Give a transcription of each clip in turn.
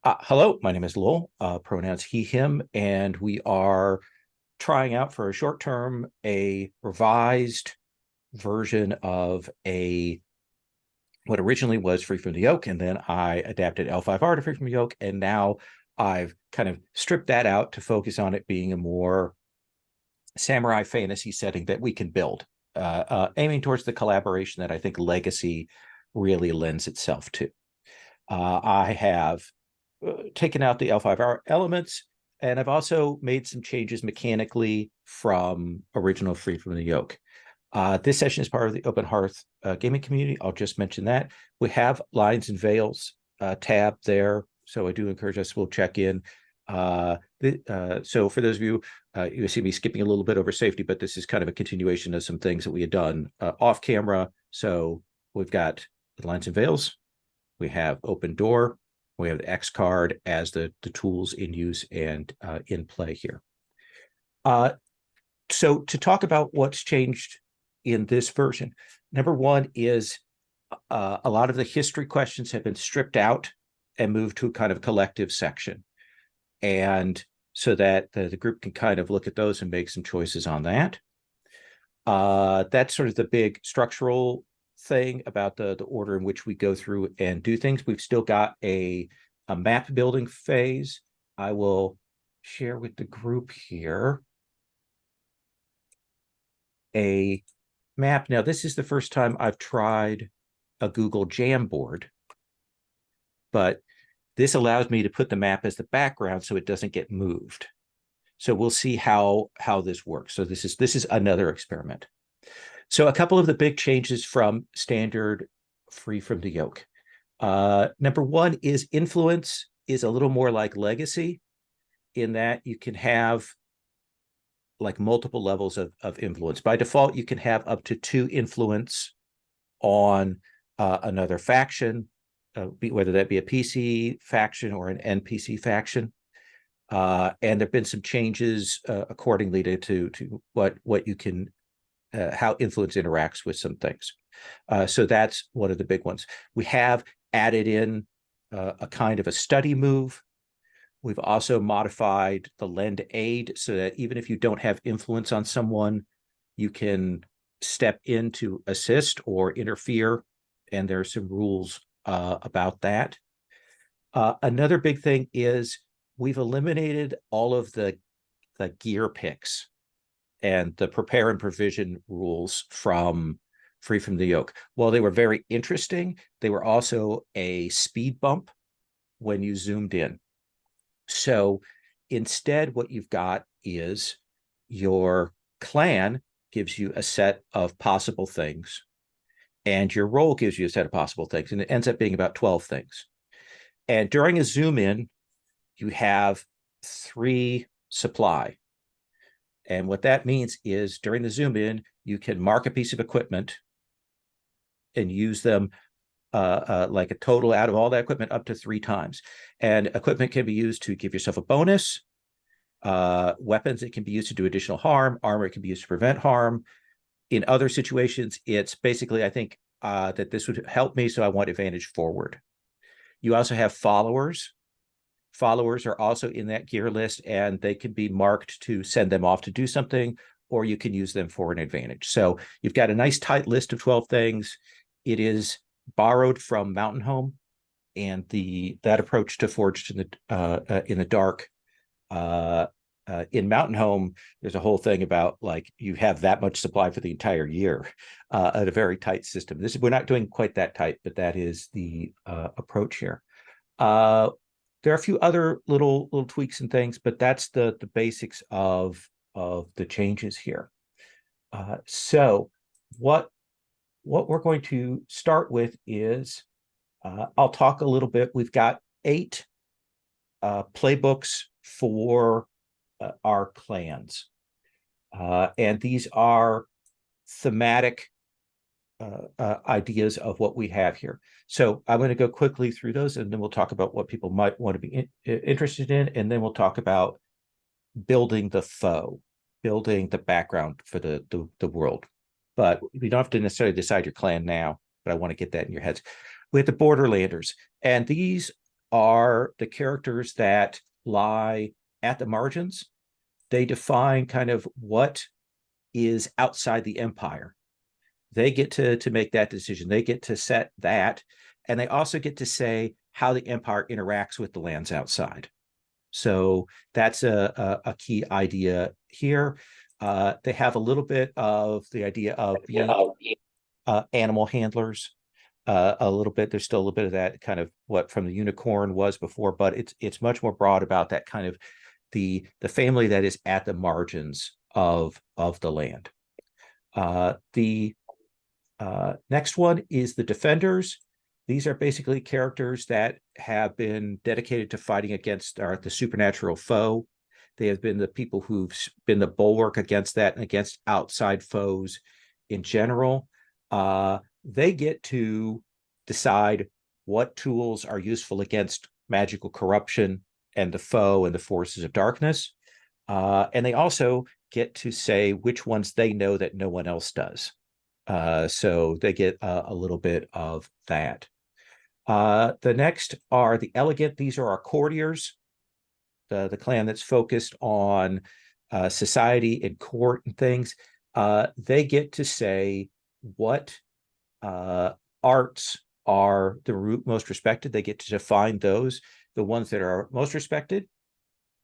Hello, my name is Lowell, pronouns he, him, and we are trying out for a short term a revised version of what originally was Free from the Yoke, and then I adapted L5R to Free from the Yoke, and now I've kind of stripped that out to focus on it being a more samurai fantasy setting that we can build, aiming towards the collaboration that I think Legacy really lends itself to. I have taken out the L5R elements, and I've also made some changes mechanically from original Free from the Yoke. This session is part of the Open Hearth Gaming Community. I'll just mention that. We have Lines and Veils tab there, so I do encourage us, we'll check in. So for those of you, you see me skipping a little bit over safety, but this is kind of a continuation of some things that we had done off camera. So we've got the Lines and Veils, we have Open Door, we have the X card as the tools in use and in play here. So to talk about what's changed in this version, number one is a lot of the history questions have been stripped out and moved to a kind of collective section. And so that the group can kind of look at those and make some choices on that. That's sort of the big structural thing about the order in which we go through and do things. We've still got a map building phase. I will share with the group here a map. Now, this is the first time I've tried a Google Jamboard, but this allows me to put the map as the background so it doesn't get moved. So we'll see how this works. So this is another experiment. So a couple of the big changes from standard Free from the Yoke. Number one is influence is a little more like Legacy in that you can have like multiple levels of influence. By default, you can have up to 2 influence on another faction, whether that be a PC faction or an NPC faction. And there have been some changes accordingly to what you can, how influence interacts with some things. So that's one of the big ones. We have added in a kind of a study move. We've also modified the lend aid so that even if you don't have influence on someone, you can step in to assist or interfere. And there are some rules about that. Another big thing is we've eliminated all of the gear picks and the prepare and provision rules from Free from the Yoke. While they were very interesting, they were also a speed bump when you zoomed in. So instead, what you've got is your clan gives you a set of possible things, and your role gives you a set of possible things, and it ends up being about 12 things. And during a zoom in, you have 3 supply. And what that means is during the zoom in, you can mark a piece of equipment and use them like a total out of all that equipment up to 3 times. And equipment can be used to give yourself a bonus. Weapons, it can be used to do additional harm. Armor, it can be used to prevent harm. In other situations, it's basically, I think that this would help me, so I want advantage forward. You also have followers. Followers are also in that gear list, and they can be marked to send them off to do something, or you can use them for an advantage. So you've got a nice tight list of 12 things. It is borrowed from Mountain Home and that approach to Forged in the Dark. In Mountain Home, there's a whole thing about like you have that much supply for the entire year at a very tight system. We're not doing quite that tight, but that is the approach here. There are a few other little tweaks and things, but that's the basics of the changes here. So what we're going to start with is I'll talk a little bit. We've got 8 playbooks for our clans. And these are thematic ideas of what we have here. So I'm going to go quickly through those, and then we'll talk about what people might want to be interested in, and then we'll talk about building the foe, building the background for the world. But you don't have to necessarily decide your clan now, but I want to get that in your heads. We have the Borderlanders, and these are the characters that lie at the margins. They define kind of what is outside the empire. They get to make that decision. They get to set that. And they also get to say how the empire interacts with the lands outside. So that's a key idea here. They have a little bit of the idea of being animal handlers. A little bit. There's still a little bit of that kind of what from the unicorn was before, but it's much more broad about that kind of the family that is at the margins of the land. The next one is the defenders. These are basically characters that have been dedicated to fighting against the supernatural foe. They have been the people who've been the bulwark against that and against outside foes in general. They get to decide what tools are useful against magical corruption and the foe and the forces of darkness. And they also get to say which ones they know that no one else does. So they get a little bit of that. The next are the elegant. These are our courtiers, the clan that's focused on society and court and things. They get to say what arts are the most respected. They get to define those, the ones that are most respected,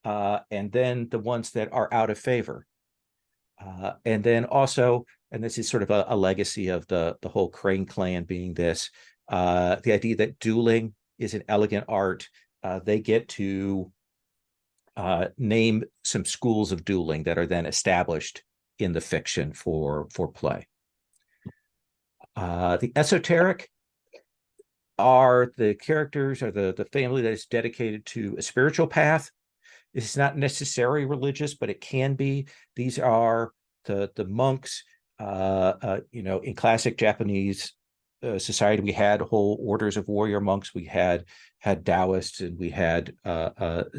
and then the ones that are out of favor. And then also, and this is sort of a legacy of the whole Crane clan being this, the idea that dueling is an elegant art. They get to name some schools of dueling that are then established in the fiction for play. The esoteric are the characters or the family that is dedicated to a spiritual path. It's not necessarily religious, but it can be. These are the monks. In classic Japanese society, we had whole orders of warrior monks. We had Taoists and we had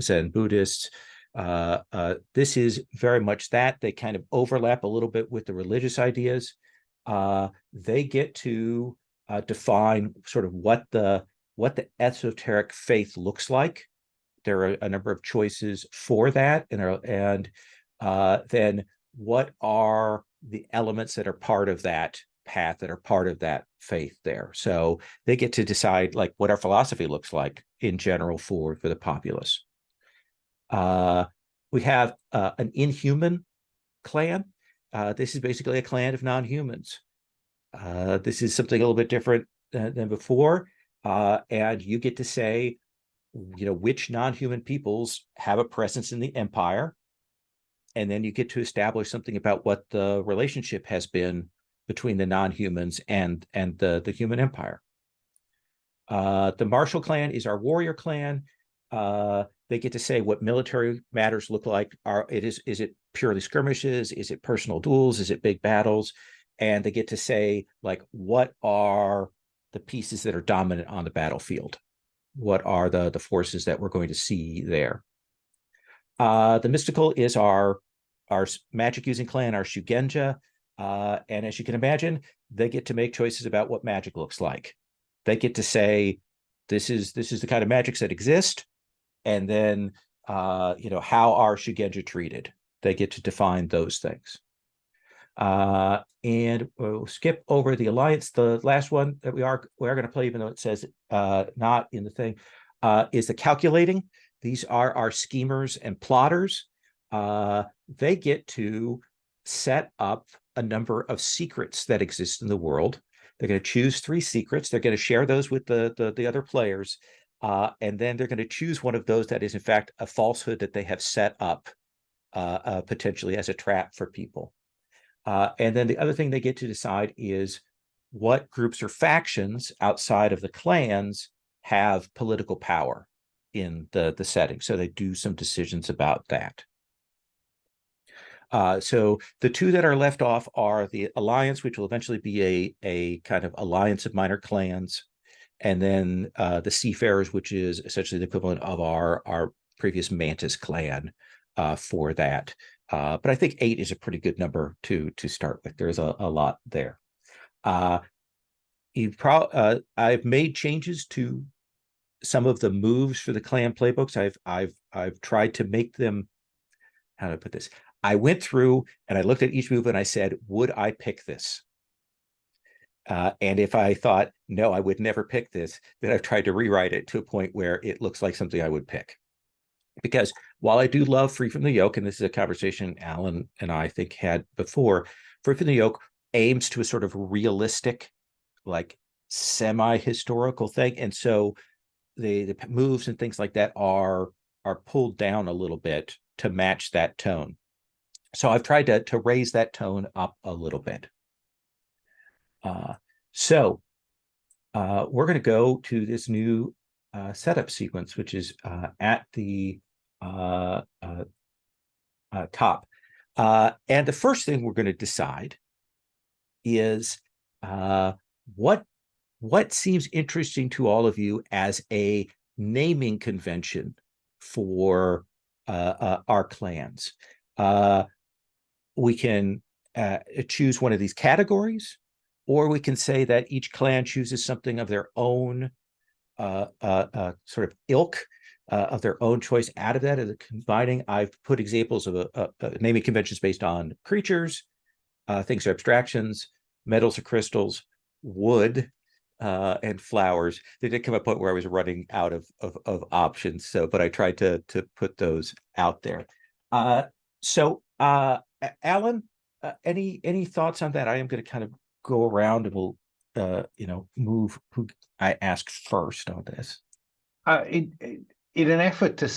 Zen Buddhists. This is very much that. They kind of overlap a little bit with the religious ideas. They get to define sort of what the esoteric faith looks like. There are a number of choices for that, and then what are the elements that are part of that path, that are part of that faith there. So they get to decide like what our philosophy looks like in general for the populace. We have an inhuman clan. This is basically a clan of non-humans. This is something a little bit different than before, and you get to say, which non-human peoples have a presence in the empire, and then you get to establish something about what the relationship has been between the non-humans and the human empire. The martial clan is our warrior clan. They get to say what military matters look like. Is it purely skirmishes? Is it personal duels? Is it big battles? And they get to say like what are the pieces that are dominant on the battlefield? What are the forces that we're going to see there? The mystical is our magic using clan, our Shugenja. And as you can imagine, they get to make choices about what magic looks like. They get to say, this is the kind of magics that exist. And then, how are Shugenja treated? They get to define those things. And we'll skip over the alliance. The last one that we are going to play, even though it says not in the thing, is the calculating. These are our schemers and plotters. They get to set up a number of secrets that exist in the world. They're going to choose 3 secrets. They're going to share those with the other players. And then they're going to choose one of those that is, in fact, a falsehood that they have set up potentially as a trap for people. And then the other thing they get to decide is what groups or factions outside of the clans have political power in the setting. So they do some decisions about that. So the 2 that are left off are the alliance, which will eventually be a kind of alliance of minor clans, and then the seafarers, which is essentially the equivalent of our previous Mantis clan for that. But I think 8 is a pretty good number to start with. There's a lot there. I've made changes to some of the moves for the clan playbooks. I've tried to make them, how do I put this? I went through and I looked at each move and I said, would I pick this? And if I thought, no, I would never pick this, then I've tried to rewrite it to a point where it looks like something I would pick. Because while I do love Free from the Yoke, and this is a conversation Alan and I think had before, Free from the Yoke aims to a sort of realistic, like semi-historical thing. And so the moves and things like that are pulled down a little bit to match that tone. So I've tried to raise that tone up a little bit. So we're going to go to this new setup sequence, which is at the top. And the first thing we're going to decide is what seems interesting to all of you as a naming convention for our clans. We can choose one of these categories, or we can say that each clan chooses something of their own sort of ilk, of their own choice out of that, as a combining. I've put examples of naming conventions based on creatures, things are abstractions, metals or crystals, wood, and flowers. There did come a point where I was running out of options, so but I tried to put those out there. So Alan, any thoughts on that? I am going to kind of go around and we'll move who I ask first on this. In an effort to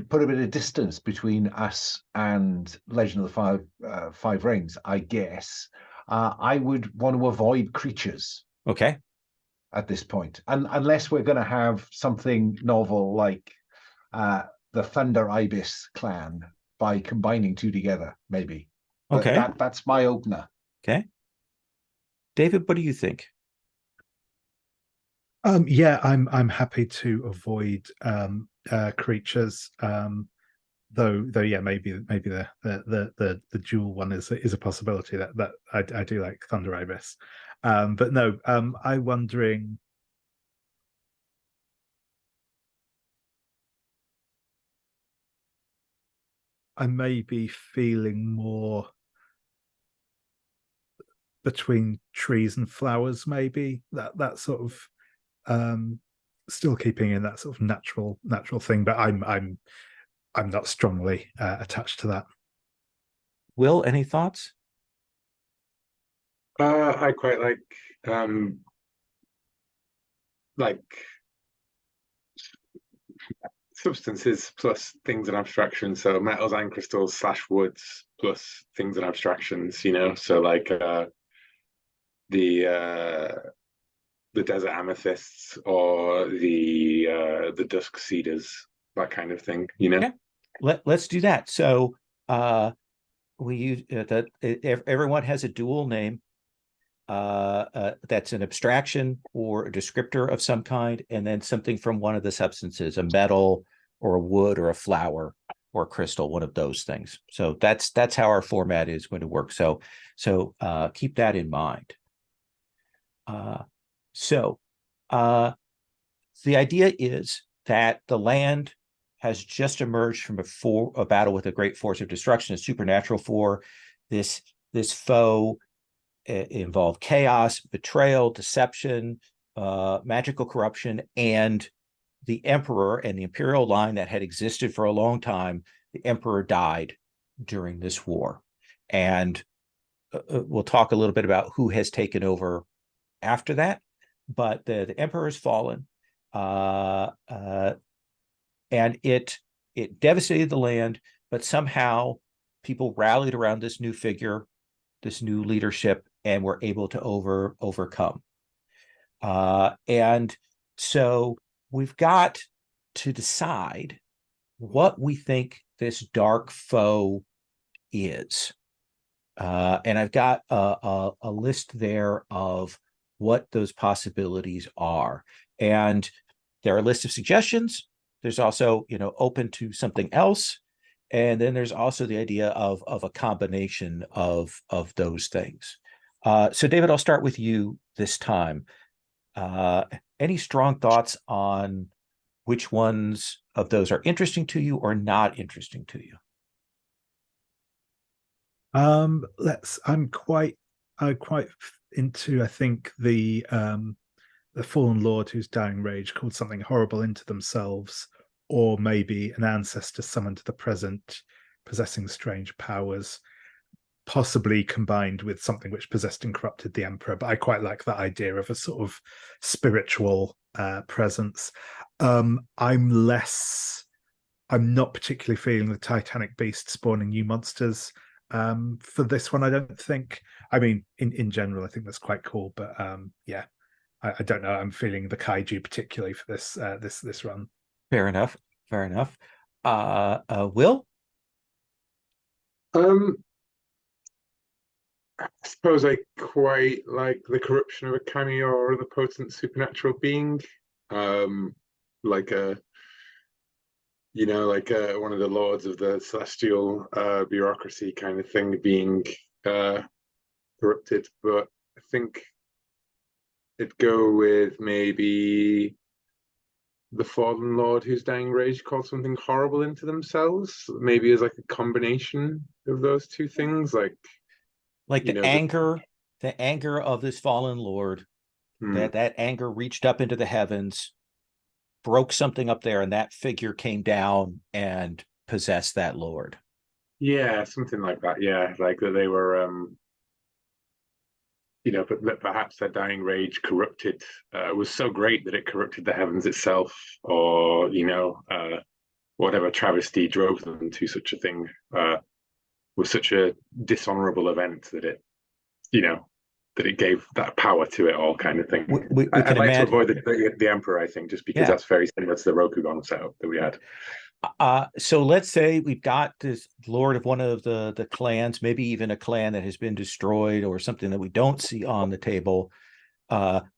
put a bit of distance between us and Legend of the Five Rings, I guess I would want to avoid creatures. Okay. At this point, and unless we're going to have something novel like the Thunder Ibis clan by combining two together, maybe. But okay, that's my opener. Okay, David, what do you think? Yeah, I'm happy to avoid creatures. Though yeah, maybe the dual one is a possibility. That I do like Thunder Ibis. But no, I'm wondering. I may be feeling more between trees and flowers, maybe that sort of still keeping in that sort of natural thing, but I'm not strongly attached to that. Will, any thoughts? I quite like substances plus things and abstractions. So metals and crystals / woods plus things and abstractions. So like the desert amethysts or the dusk cedars, that kind of thing. Yeah. Let's do that. So we use that everyone has a dual name. That's an abstraction or a descriptor of some kind, and then something from one of the substances, a metal or a wood or a flower or a crystal, one of those things. So that's how our format is going to work. So keep that in mind. The idea is that the land has just emerged from a battle with a great force of destruction, a supernatural foe. This foe involved chaos, betrayal, deception, magical corruption, and the emperor and the imperial line that had existed for a long time. The emperor died during this war, and we'll talk a little bit about who has taken over after that. But the emperor has fallen, and it devastated the land. But somehow people rallied around this new figure, this new leadership, and were able to overcome. And so we've got to decide what we think this dark foe is. And I've got a list there of what those possibilities are. And there are a list of suggestions. There's also, open to something else. And then there's also the idea of a combination of those things. So David, I'll start with you this time. Any strong thoughts on which ones of those are interesting to you or not interesting to you? I'm quite into, I think, the fallen lord whose dying rage called something horrible into themselves, or maybe an ancestor summoned to the present, possessing strange powers, possibly combined with something which possessed and corrupted the emperor. But I quite like that idea of a sort of spiritual presence. I'm not particularly feeling the Titanic beast spawning new monsters for this one. I don't think. I mean, in general, I think that's quite cool. But yeah, I don't know. I'm feeling the kaiju particularly for this run. Fair enough. Fair enough. Will? I suppose I quite like the corruption of a cameo or the potent supernatural being, like a one of the lords of the celestial bureaucracy kind of thing being corrupted. But I think it'd go with maybe the fallen lord whose dying rage called something horrible into themselves, maybe as like a combination of those two things, like the anger of this fallen lord, that anger reached up into the heavens, broke something up there, and that figure came down and possessed that lord. Yeah, something like that. Yeah, like that they were but that perhaps their dying rage corrupted was so great that it corrupted the heavens itself, or whatever travesty drove them to such a thing was such a dishonorable event that it gave that power to it all, kind of thing. I'd like to avoid the emperor, I think, just because that's very similar to the Rokugan setup that we had. So let's say we've got this lord of one of the clans, maybe even a clan that has been destroyed or something that we don't see on the table,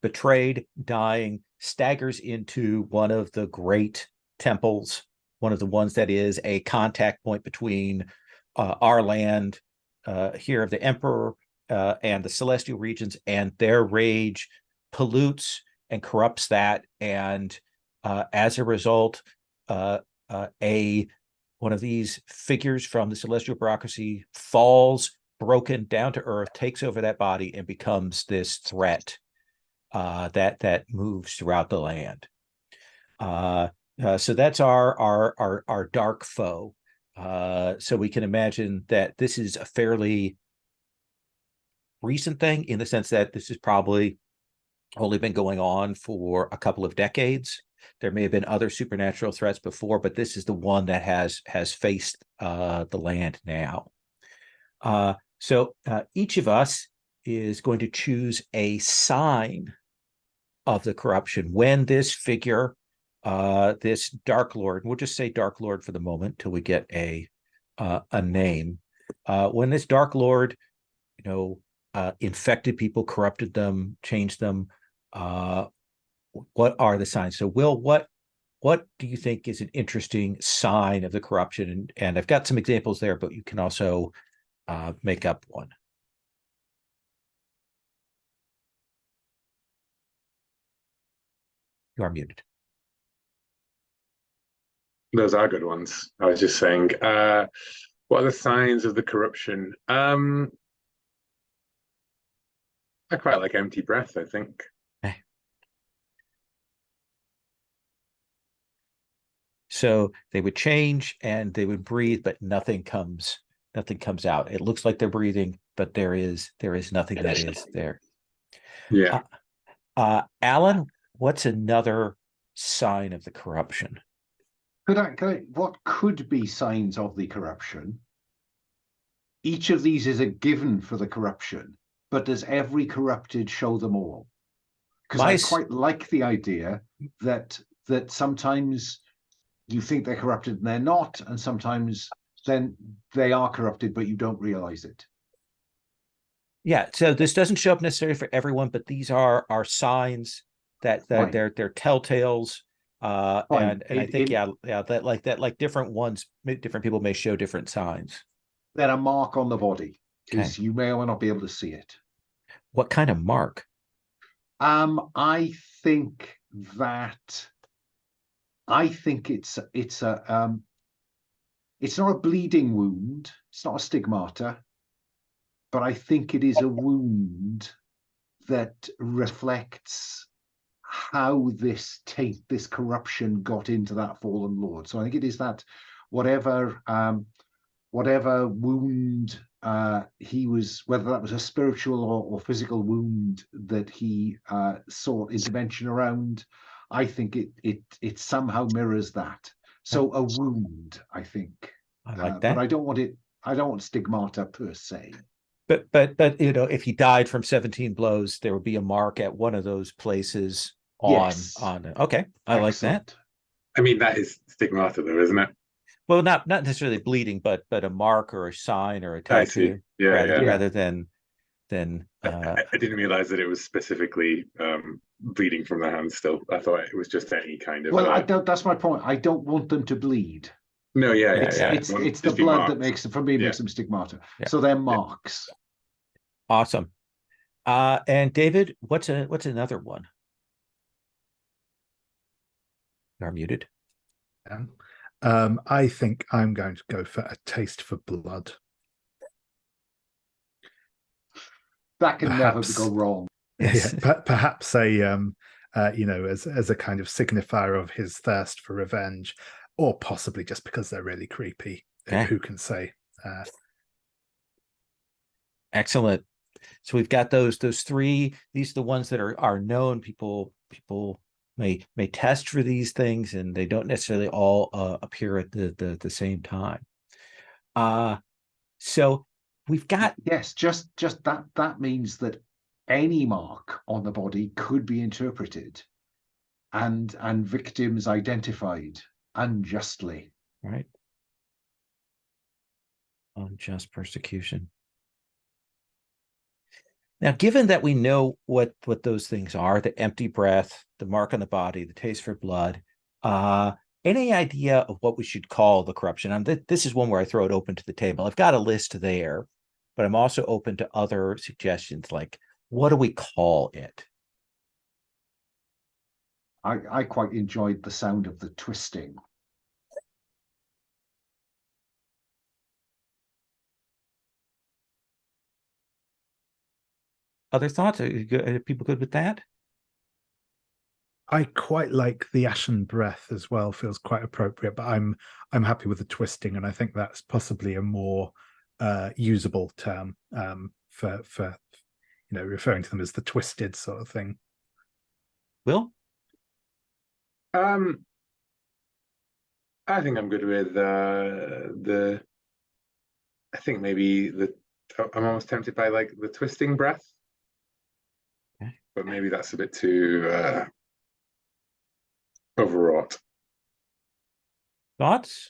betrayed, dying, staggers into one of the great temples, one of the ones that is a contact point between our land here of the emperor and the celestial regions, and their rage pollutes and corrupts that, and as a result, one of these figures from the celestial bureaucracy falls broken down to earth, takes over that body, and becomes this threat that moves throughout the land. So that's our dark foe. So we can imagine that this is a fairly recent thing, in the sense that this has probably only been going on for a couple of decades. There may have been other supernatural threats before, but this is the one that has faced the land now. So each of us is going to choose a sign of the corruption when this figure, this Dark Lord, we'll just say Dark Lord for the moment till we get a name. When this Dark Lord, infected people, corrupted them, changed them, what are the signs? So Will, what do you think is an interesting sign of the corruption? And I've got some examples there, but you can also make up one. You are muted. Those are good ones. I was just saying, what are the signs of the corruption? I quite like empty breath, I think. So they would change and they would breathe, but nothing comes out. It looks like they're breathing, but there is nothing that is there. Yeah. Alan, what's another sign of the corruption? What could be signs of the corruption? Each of these is a given for the corruption, but does every corrupted show them all? Because I quite like the idea that sometimes you think they're corrupted and they're not, and sometimes then they are corrupted, but you don't realize it. Yeah, so this doesn't show up necessarily for everyone, but these are signs that they're telltales. And I think that different people may show different signs. Then a mark on the body, because you may or may not be able to see it. What kind of mark? I think that I think it's a it's not a bleeding wound. It's not a stigmata, but I think it is a wound that reflects how this corruption got into that fallen lord. So I think it is that whatever wound he was, whether that was a spiritual or physical wound that he sought intervention around, I think it somehow mirrors that. So a wound, I think. I like that. But I don't want stigmata per se. But if he died from 17 blows, there would be a mark at one of those places Yes. Okay, I like that. I mean, that is stigmata, though, isn't it? Well, not necessarily bleeding, but a mark or a sign or a tattoo. Rather than I didn't realize that it was specifically bleeding from the hand. Still, I thought it was just any kind of. Well, that's my point. I don't want them to bleed. No, It's the blood that makes them, for me, makes them stigmata. Yeah. So they're marks. Awesome. And David, what's another one? You're muted. I think I'm going to go for a taste for blood. That can never go wrong. Yeah, perhaps a as a kind of signifier of his thirst for revenge, or possibly just because they're really creepy. Okay. Who can say? Excellent. So we've got those three. These are the ones that are known. People may test for these things, and they don't necessarily all appear at the same time. So we've got just that means that any mark on the body could be interpreted and victims identified unjustly. Right. Unjust persecution. Now, given that we know what those things are, the empty breath, the mark on the body, the taste for blood, any idea of what we should call the corruption? This is one where I throw it open to the table. I've got a list there, but I'm also open to other suggestions, like what do we call it? I quite enjoyed the sound of the twisting. Other thoughts? Are people good with that? I quite like the ashen breath as well. Feels quite appropriate, but I'm happy with the twisting, and I think that's possibly a more usable term for referring to them as the twisted sort of thing. Will? I think I'm good with I think maybe I'm almost tempted by like the twisting breath. Okay. But maybe that's a bit too overwrought. Thoughts?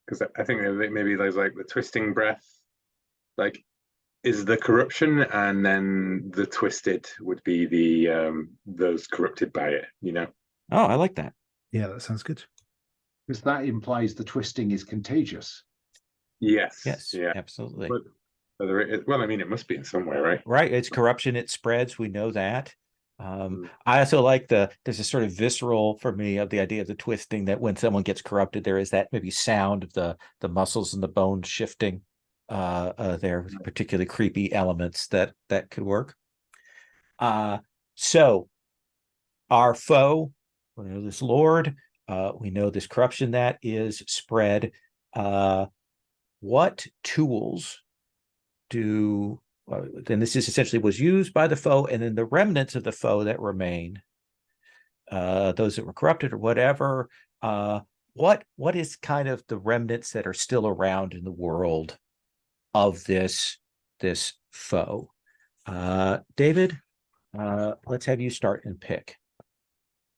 Because I think maybe there's like the twisting breath, like is the corruption, and then the twisted would be the those corrupted by it, Oh, I like that. Yeah, that sounds good. Because that implies the twisting is contagious. Yes. Yeah, absolutely. But well, I mean, it must be in some way, right? Right. It's corruption. It spreads. We know that. I also like there's a sort of visceral for me of the idea of the twisting, that when someone gets corrupted, there is that maybe sound of the muscles and the bones shifting there, particularly creepy elements that could work. So our foe, we know this Lord, we know this corruption that is spread. What tools do then this is essentially was used by the foe, and then the remnants of the foe that remain, those that were corrupted or whatever, what is kind of the remnants that are still around in the world of this foe? David, let's have you start and pick.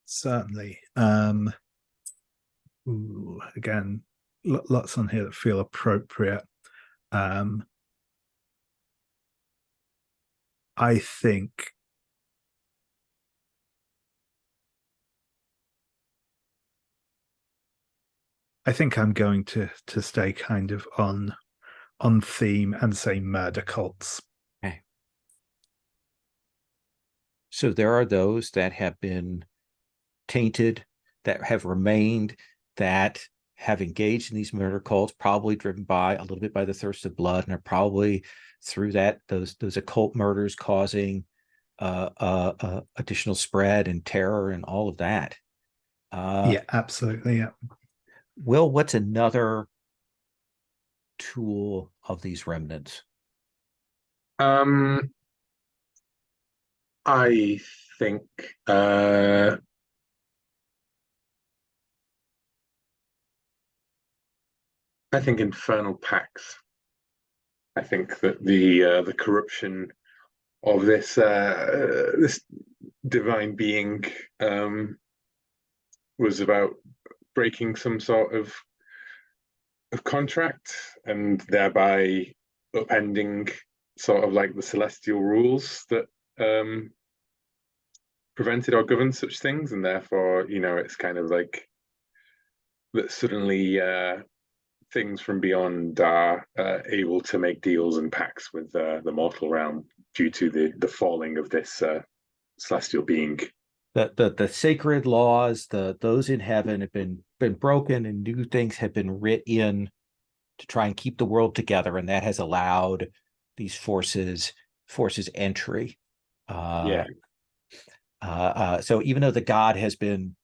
Certainly. Again, lots on here that feel appropriate. I think I'm going to stay kind of on theme and say murder cults. Okay. So there are those that have been tainted, that have remained, that have engaged in these murder cults, probably driven by a little bit by the thirst of blood, and are probably through that those occult murders causing additional spread and terror and all of that. Yeah, absolutely. Yeah. Will, what's another tool of these remnants? I think I think infernal pacts. I think that the corruption of this divine being was about breaking some sort of contract and thereby upending sort of like the celestial rules that prevented or governed such things, and therefore, it's kind of like that suddenly things from beyond are able to make deals and pacts with the mortal realm due to the falling of this celestial being. The sacred laws, those in heaven have been broken, and new things have been writ in to try and keep the world together, and that has allowed these forces entry. Yeah. So even though the god has been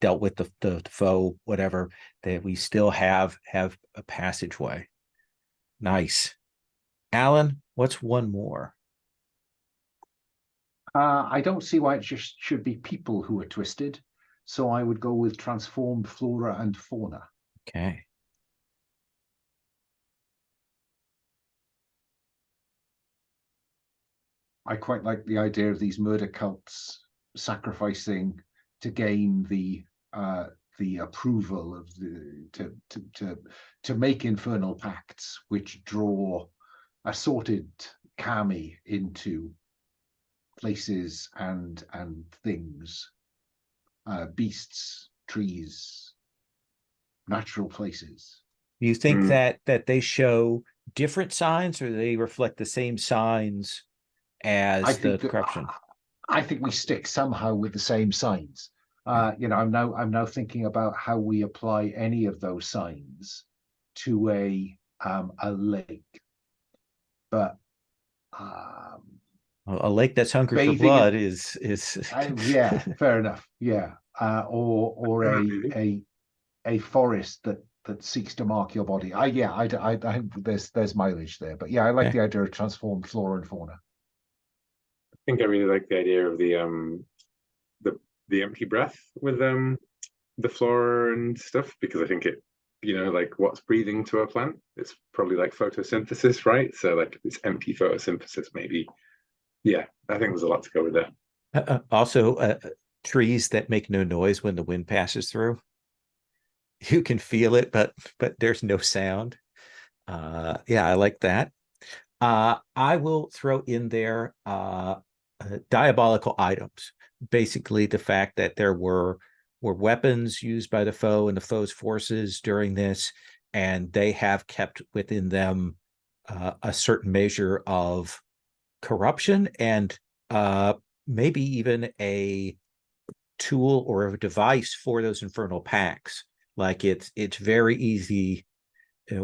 dealt with, the foe, whatever, that we still have a passageway. Nice. Alan, what's one more? I don't see why it just should be people who are twisted, so I would go with transformed flora and fauna. Okay. I quite like the idea of these murder cults sacrificing to gain the approval of to make infernal pacts which draw assorted kami into places and things, beasts, trees, natural places. Do you think that they show different signs, or they reflect the same signs as the corruption? I think we stick somehow with the same signs. I'm now thinking about how we apply any of those signs to a lake, but a lake that's hungry for bathing blood in- is yeah, fair enough. Yeah, or a forest that seeks to mark your body. I think there's mileage there, but yeah, I like Okay. the idea of transformed flora and fauna. I think I really like the idea of the empty breath with the flora and stuff, because I think it, like what's breathing to a plant, it's probably like photosynthesis, right? So like it's empty photosynthesis, maybe. Yeah, I think there's a lot to go with that. Also, trees that make no noise when the wind passes through. You can feel it, but there's no sound. Yeah, I like that. I will throw in there diabolical items. Basically, the fact that there were weapons used by the foe and the foe's forces during this, and they have kept within them a certain measure of corruption, and maybe even a tool or a device for those infernal pacts. Like it's very easy,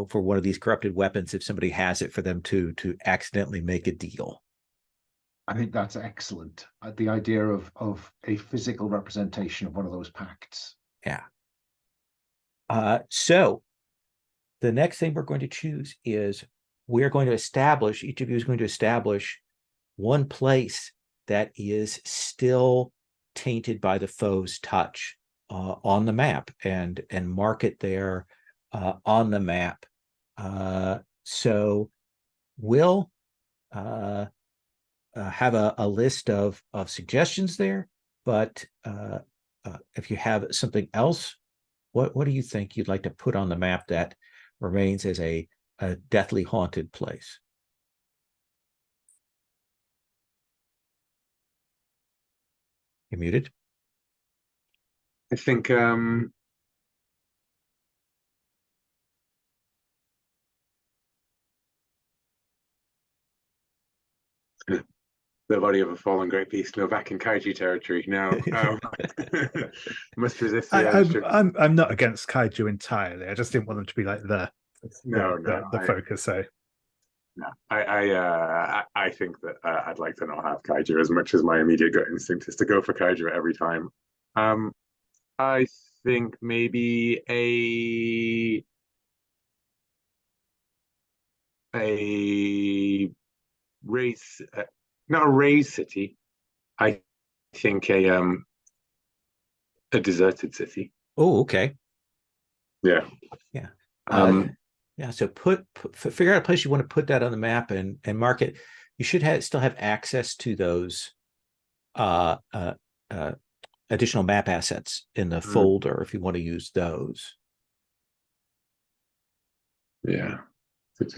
for one of these corrupted weapons, if somebody has it, for them to accidentally make a deal. I think that's excellent. The idea of a physical representation of one of those pacts. Yeah. So the next thing we're going to choose is, we're going to establish, each of you is going to establish one place that is still tainted by the foe's touch on the map, and mark it there on the map. So we'll have a list of suggestions there, but if you have something else, what do you think you'd like to put on the map that remains as a deathly haunted place? You're muted. I think the body of a fallen great beast. No, back in kaiju territory. No, must resist the urge to. I'm not against kaiju entirely. I just didn't want them to be like the focus. So no, I think that I'd like to not have kaiju as much as my immediate gut instinct is to go for kaiju every time. I think maybe a race, not a raised city. I think a deserted city. Oh, okay. Yeah. Yeah. Um, Yeah. So figure out a place you want to put that on the map and mark it. You should still have access to those additional map assets in the folder if you want to use those. Yeah. Free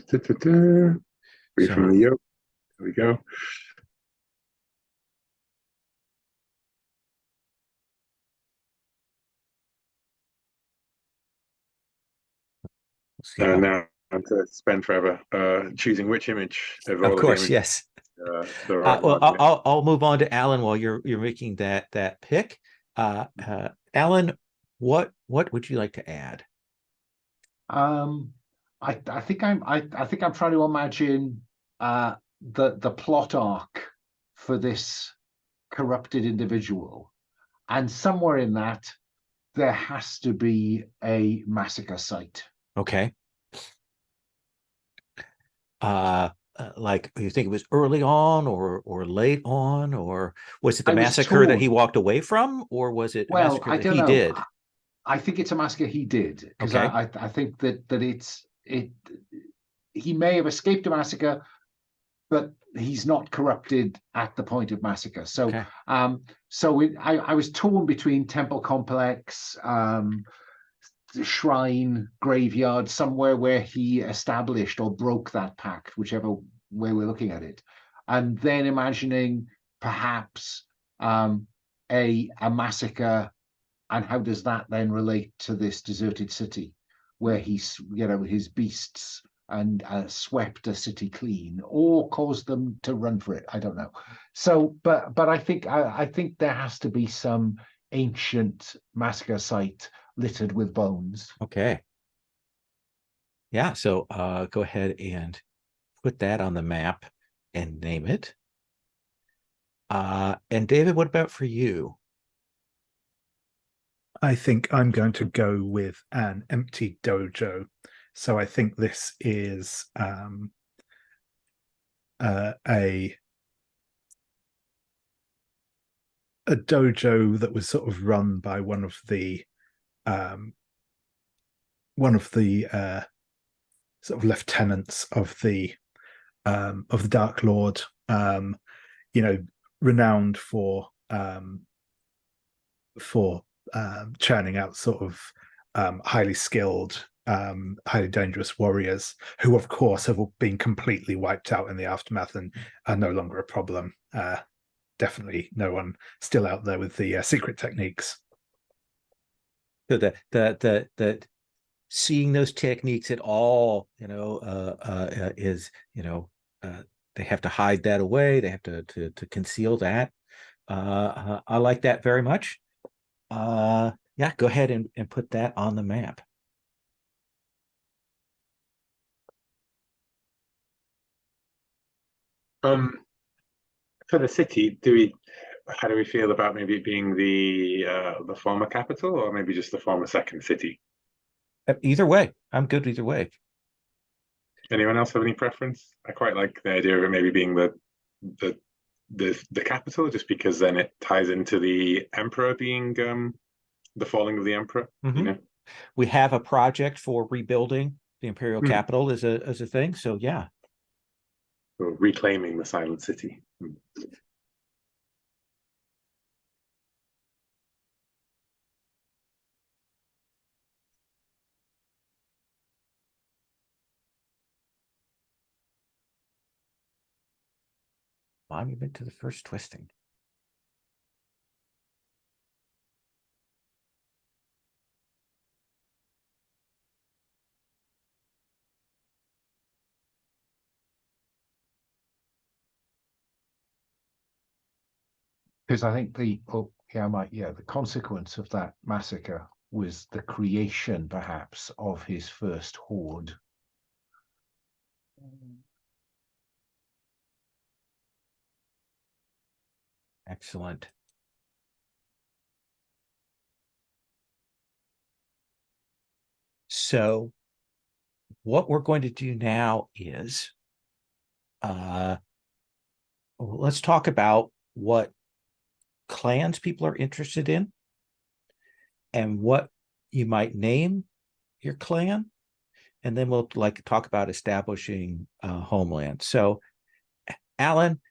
from the yoke. There we go. Now I'm to spend forever choosing which image of all course, of the images. Yes. The right Well, one. I'll move on to Alan while you're making that pick. Alan, what would you like to add? I think I'm trying to imagine the plot arc for this corrupted individual, and somewhere in that there has to be a massacre site. Okay. Like you think it was early on or late on, or was it the massacre that he walked away from, or was it a massacre that he did? I think it's a massacre he did, because I think that he may have escaped a massacre, but he's not corrupted at the point of massacre. So I was torn between temple complex, shrine, graveyard, somewhere where he established or broke that pact, whichever way we're looking at it, and then imagining perhaps a massacre, and how does that then relate to this deserted city where he's, his beasts and swept a city clean or caused them to run for it. I don't know. So, but I think there has to be some ancient massacre site littered with bones. Okay. Yeah. So go ahead and put that on the map and name it. And David, what about for you? I think I'm going to go with an empty dojo. So I think this is a dojo that was sort of run by one of the sort of lieutenants of the Dark Lord, renowned for churning out sort of highly skilled, highly dangerous warriors who, of course, have been completely wiped out in the aftermath and are no longer a problem. Definitely no one still out there with the secret techniques. So the seeing those techniques at all, is, they have to hide that away. They have to conceal that. I like that very much. Yeah, go ahead and put that on the map. For the city, how do we feel about maybe it being the former capital, or maybe just the former second city? Either way, I'm good either way. Anyone else have any preference? I quite like the idea of it maybe being the capital, just because then it ties into the emperor being the falling of the emperor. We have a project for rebuilding the imperial capital as a thing. So yeah. So reclaiming the silent city. Monument to the first twisting. Because I think the the consequence of that massacre was the creation, perhaps, of his first horde. Excellent. So what we're going to do now is let's talk about what clans people are interested in and what you might name your clan. And then we'll talk about establishing homeland. So Alan,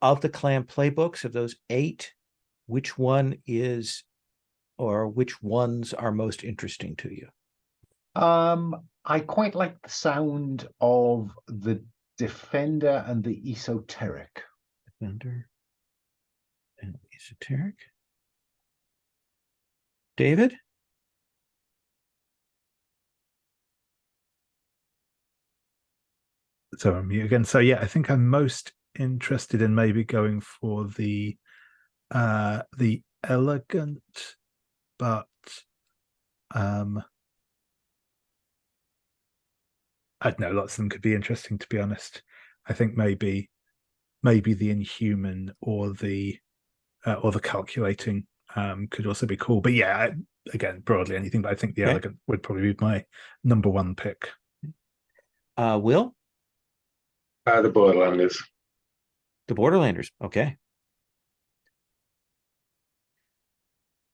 of the clan playbooks, of those 8, which one is, or which ones are most interesting to you? I quite like the sound of the Defender and the Esoteric. Defender and Esoteric. David? So I'm mute again. So yeah, I think I'm most interested in maybe going for the elegant, but I don't know, lots of them could be interesting, to be honest. I think maybe the inhuman or the calculating could also be cool. But yeah, again, broadly anything, but I think the elegant would probably be my number 1 pick. Will? The Borderlanders. The Borderlanders. Okay.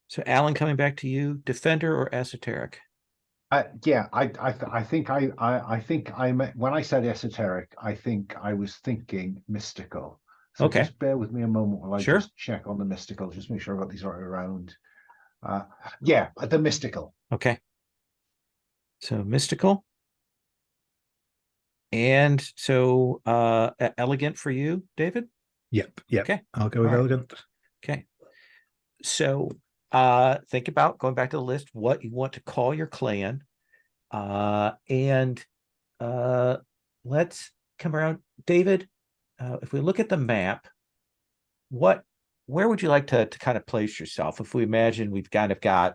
So Alan, coming back to you, Defender or Esoteric? I think when I said esoteric, I think I was thinking mystical. So Okay. just bear with me a moment while I Sure. just check on the mystical, just make sure I got these right around. Yeah, the mystical. Okay. So mystical. And so elegant for you, David? Yep. Okay. I'll go with elegant. Okay. So think about going back to the list, what you want to call your clan. And let's come around. David, if we look at the map, where would you like to kind of place yourself? If we imagine we've kind of got,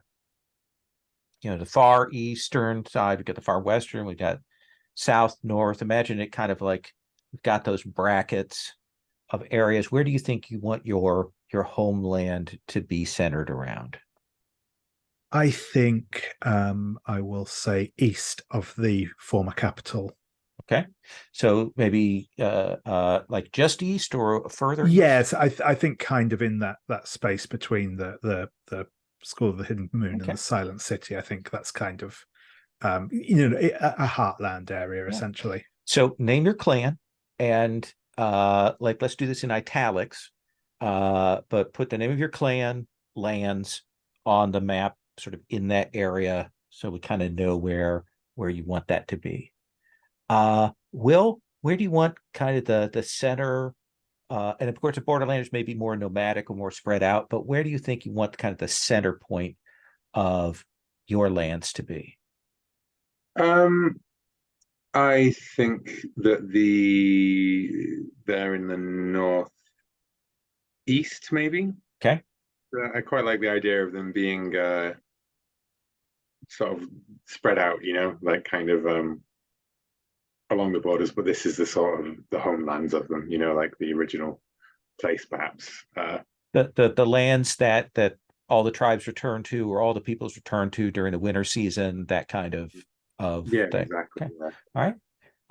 the far eastern side, we've got the far western, we've got south, north. Imagine it kind of like we've got those brackets of areas. Where do you think you want your homeland to be centered around? I think I will say east of the former capital. Okay, so maybe like just east or further east? Yes, I think kind of in that space between the School of the Hidden Moon and the Silent City. I think that's kind of a heartland area essentially. So name your clan, and let's do this in italics, but put the name of your clan lands on the map, sort of in that area, so we kind of know where you want that to be. Will, where do you want kind of the center? And of course, the Borderlanders may be more nomadic or more spread out, but where do you think you want kind of the center point of your lands to be? I think that they're in the northeast, maybe. Okay. I quite like the idea of them being sort of spread out, like kind of along the borders, but this is the sort of the homelands of them, like the original place, perhaps. The lands that all the tribes return to, or all the peoples return to during the winter season, that kind of thing. Exactly. Okay. Yeah.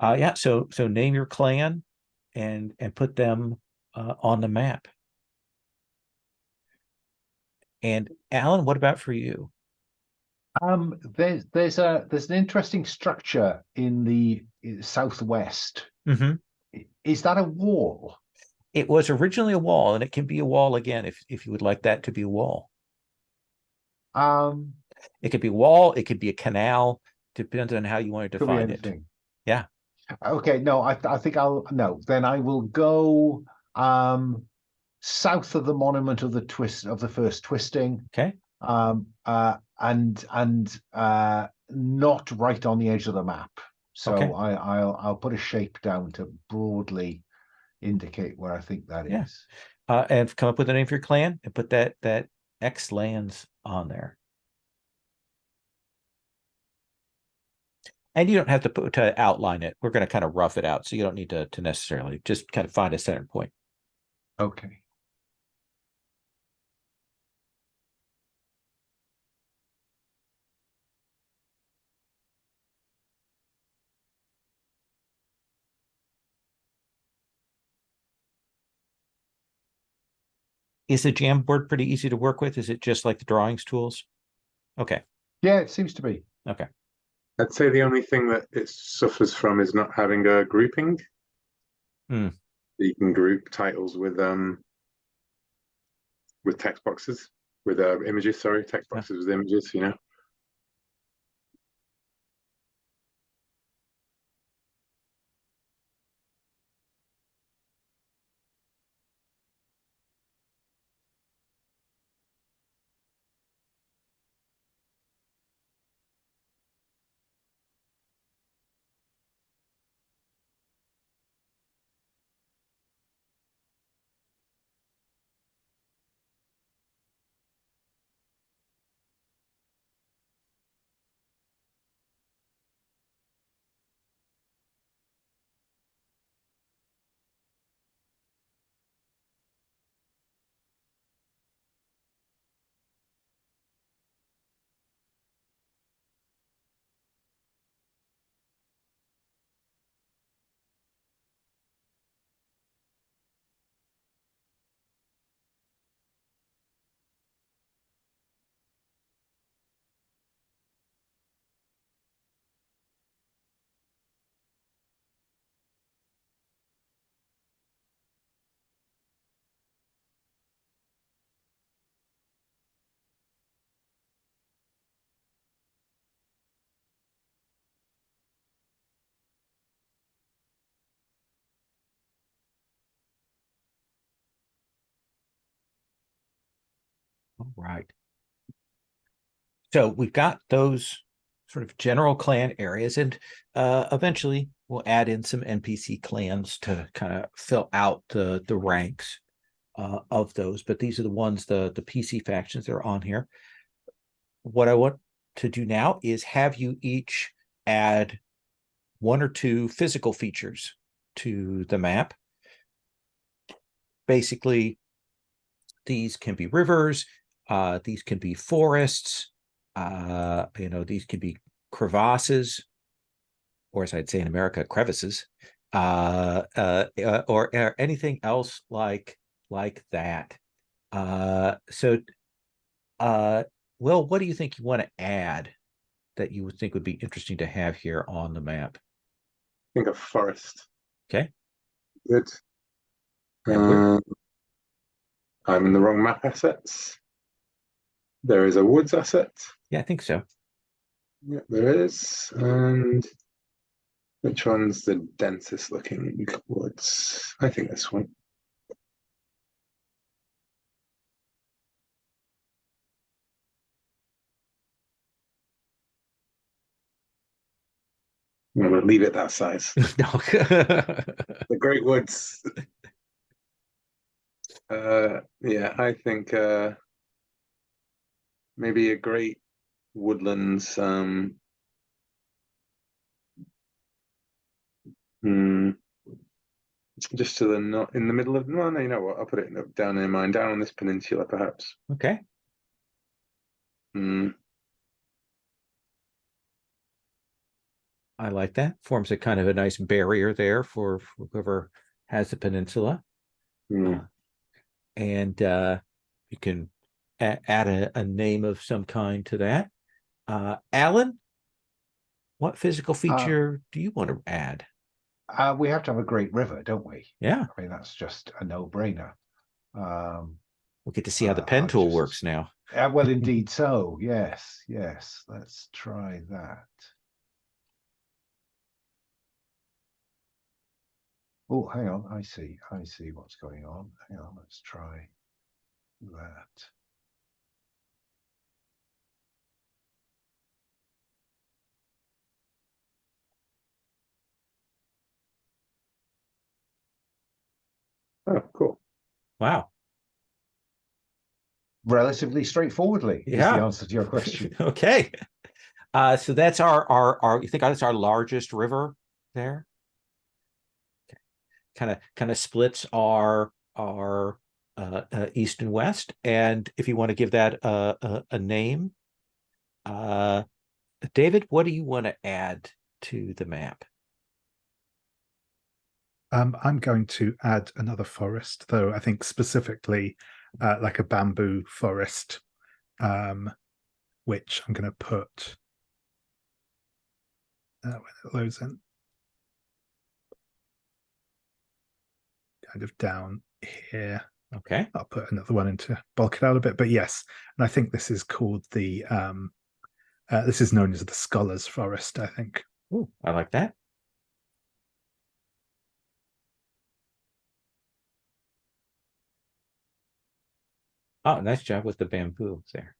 All right. So name your clan and put them on the map. And Alan, what about for you? There's an interesting structure in the southwest. Mm-hmm. Is that a wall? It was originally a wall, and it can be a wall again if you would like that to be a wall. It could be a wall, it could be a canal, depends on how you want to define it. Yeah. Okay, no, I think then I will go south of the monument of the first twisting. Okay. And not right on the edge of the map. So okay. I'll put a shape down to broadly indicate where I think that is. and come up with a name for your clan and put that X lands on there. And you don't have to outline it. We're going to kind of rough it out, so you don't need to necessarily, just kind of find a center point. Okay. Is the Jamboard pretty easy to work with? Is it just like the drawings tools? Okay. Yeah, it seems to be. Okay. I'd say the only thing that it suffers from is not having a grouping. Hmm. You can group titles with text boxes, with images. Sorry, text boxes with images. You know. All right. So we've got those sort of general clan areas, and eventually we'll add in some NPC clans to kind of fill out the ranks of those. But these are the ones, the PC factions that are on here. What I want to do now is have you each add 1 or 2 physical features to the map. Basically, these can be rivers, these can be forests, these can be crevasses, or as I'd say in America, crevices, or anything else like that. So, Will, what do you think you want to add that you would think would be interesting to have here on the map? I think a forest. Okay. Good. Yeah, I'm in the wrong map assets. There is a woods asset. I think so. Yeah, there is. And which one's the densest looking woods? I think this one. I'm going to leave it that size. No. The Great Woods. Yeah, I think maybe a great woodlands. Just to the not in the middle of. No, you know what? I'll put it down near mine, down on this peninsula, perhaps. Okay. I like that. Forms a kind of a nice barrier there for whoever has the peninsula. And you can add a name of some kind to that. Alan, what physical feature do you want to add? We have to have a great river, don't we? Yeah. I mean, that's just a no-brainer. We'll get to see how the pen tool works now. Well, indeed so. Yes, yes. Let's try that. Oh, hang on. I see what's going on. Hang on. Let's try that. Oh, cool. Wow. relatively straightforwardly. Is the Yeah. answer to your question. Okay. So that's our you think that's our largest river there? Kind of splits our east and west. And if you want to give that a name, David, what do you want to add to the map? I'm going to add another forest, though I think specifically like a bamboo forest, which I'm going to put when it loads in, kind of down here. Okay. I'll put another one in to bulk it out a bit, but yes, and I think this is called the this is known as the Scholars Forest, I think. Ooh, I like that. Oh, nice job with the bamboo there.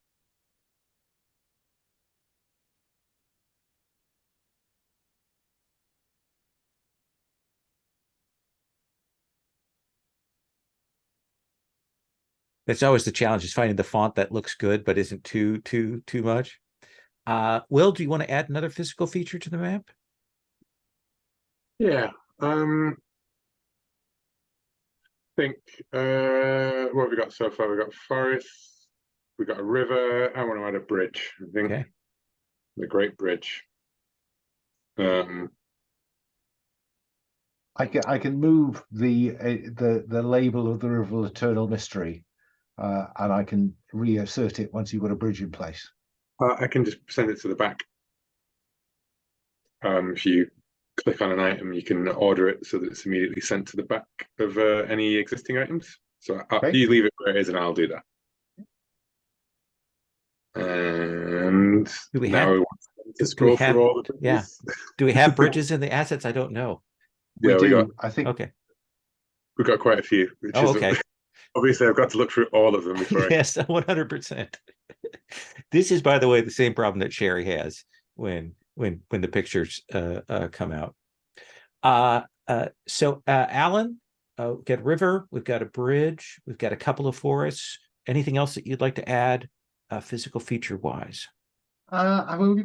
That's always the challenge, is finding the font that looks good but isn't too much. Will, do you want to add another physical feature to the map? Yeah. Think what have we got so far? We got forest, we got a river. I want to add a bridge. I think Okay. the Great Bridge. I can move the label of the River of Eternal Mystery, and I can reassert it once you've got a bridge in place. I can just send it to the back. If you click on an item, you can order it so that it's immediately sent to the back of any existing items. So Okay. you leave it where it is, and I'll do that. And Do we now have- we want to scroll through all the bridges. Yeah. Do we have bridges in the assets? I don't know. We Yeah, do. I think Okay. we've got quite a few. Which Oh, is okay. obviously I've got to look through all of them before. Yes, 100%. This is, by the way, the same problem that Sherry has when the pictures come out. So Alan, we've got a river, we've got a bridge, we've got a couple of forests. Anything else that you'd like to add, physical feature wise? I mean,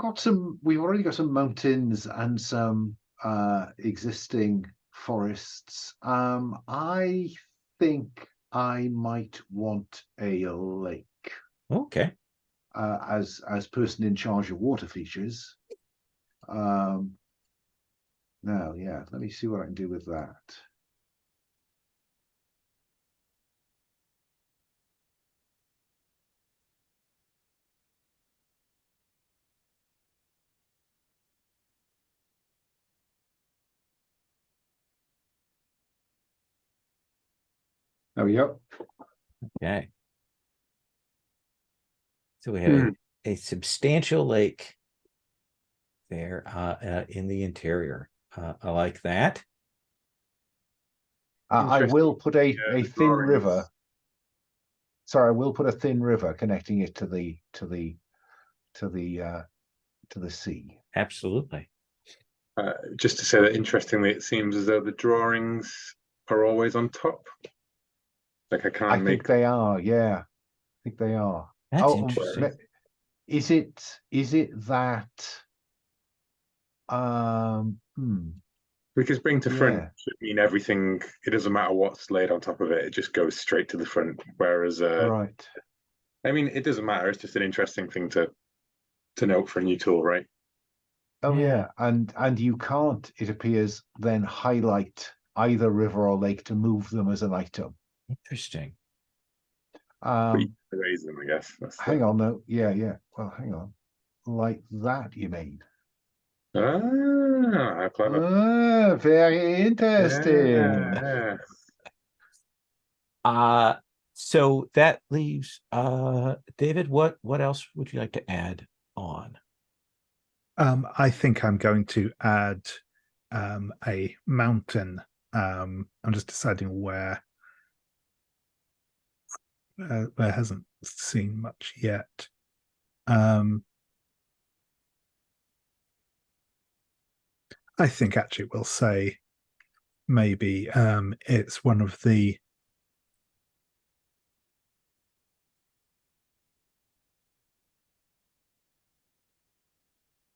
we've already got some mountains and some existing forests. I think I might want a lake Okay. as person in charge of water features. Now, yeah, let me see what I can do with that. There we go. Okay. So we have a substantial lake there in the interior. I like that. I will put a thin drawings. river. Sorry, I will put a thin river connecting it to the sea. Absolutely. Just to say that, interestingly, it seems as though the drawings are always on top. Like I think they are. Yeah, I think they are. That's interesting. Is it that? Because bring to front Yeah. should mean everything. It doesn't matter what's laid on top of it; it just goes straight to the front. Whereas, Right. I mean, it doesn't matter. It's just an interesting thing to note for a new tool, right? Oh Yeah. yeah, and you can't, it appears, then highlight either river or lake to move them as an item. Interesting. But you can erase them, I guess. Hang on, though. Yeah. Well, hang on. Like that, you mean? How clever. Very interesting. Yeah. So that leaves David, what else would you like to add on? I think I'm going to add a mountain. I'm just deciding where hasn't seen much yet. I think actually we'll say maybe it's one of the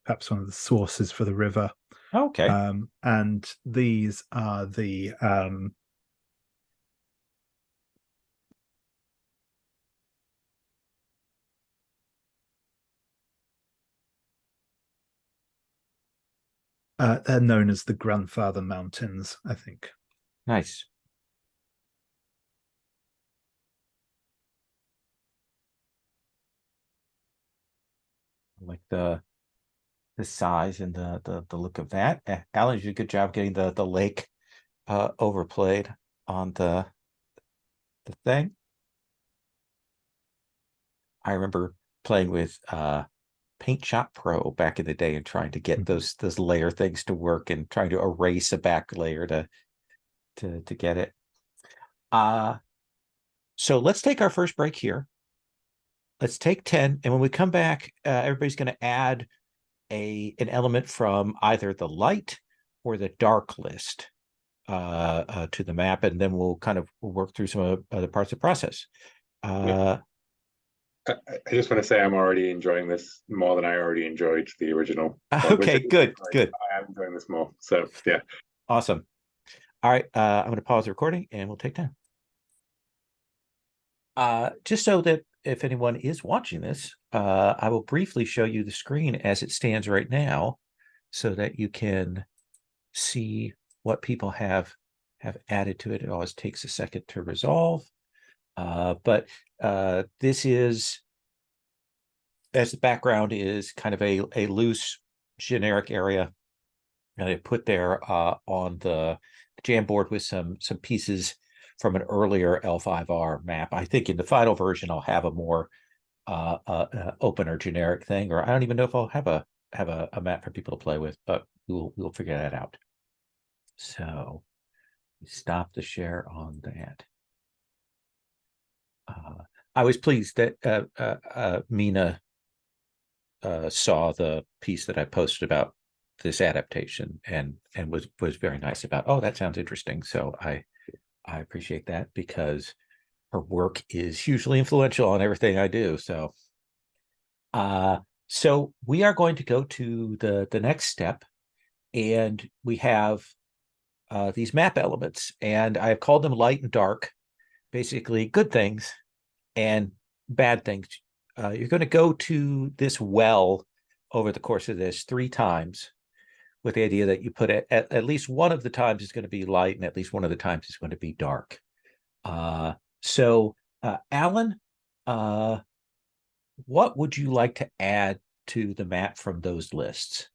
perhaps one of the sources for the river. Okay. And these are the they're known as the Grandfather Mountains, I think. Nice. I like the size and the look of that. Alan, you did a good job getting the lake overplayed on the thing. I remember playing with Paint Shop Pro back in the day and trying to get those layer things to work and trying to erase a back layer to get it. So let's take our first break here. Let's take 10, and when we come back, everybody's going to add an element from either the light or the dark list to the map, and then we'll kind of work through some other parts of the process. I just want to say I'm already enjoying this more than I already enjoyed the original. Okay, good. I am enjoying this more. So yeah. Awesome. All right, I'm going to pause the recording and we'll take 10. Just so that if anyone is watching this, I will briefly show you the screen as it stands right now so that you can see what people have added to it. It always takes a second to resolve. But this is, as the background is kind of a loose generic area that I put there on the Jamboard with some pieces from an earlier L5R map. I think in the final version I'll have a more open or generic thing, or I don't even know if I'll have a map for people to play with, but we'll figure that out. So stop the share on that. I was pleased that Mina saw the piece that I posted about this adaptation and was very nice about, oh, that sounds interesting. So I appreciate that because her work is hugely influential on everything I do. So so we are going to go to the next step, and we have these map elements, and I've called them light and dark, basically good things and bad things. You're going to go to this well over the course of this 3 times, with the idea that you put it at least one of the times is going to be light and at least one of the times is going to be dark. So Alan, what would you like to add to the map from those lists?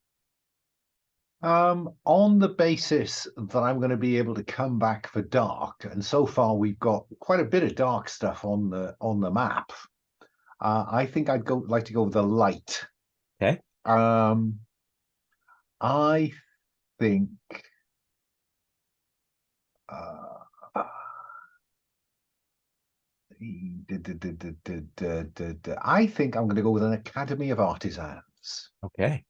On the basis that I'm going to be able to come back for dark, and so far we've got quite a bit of dark stuff on the map. I think I'd like to go with the light. Okay. I think I think I'm going to go with an Academy of Artisans. Okay.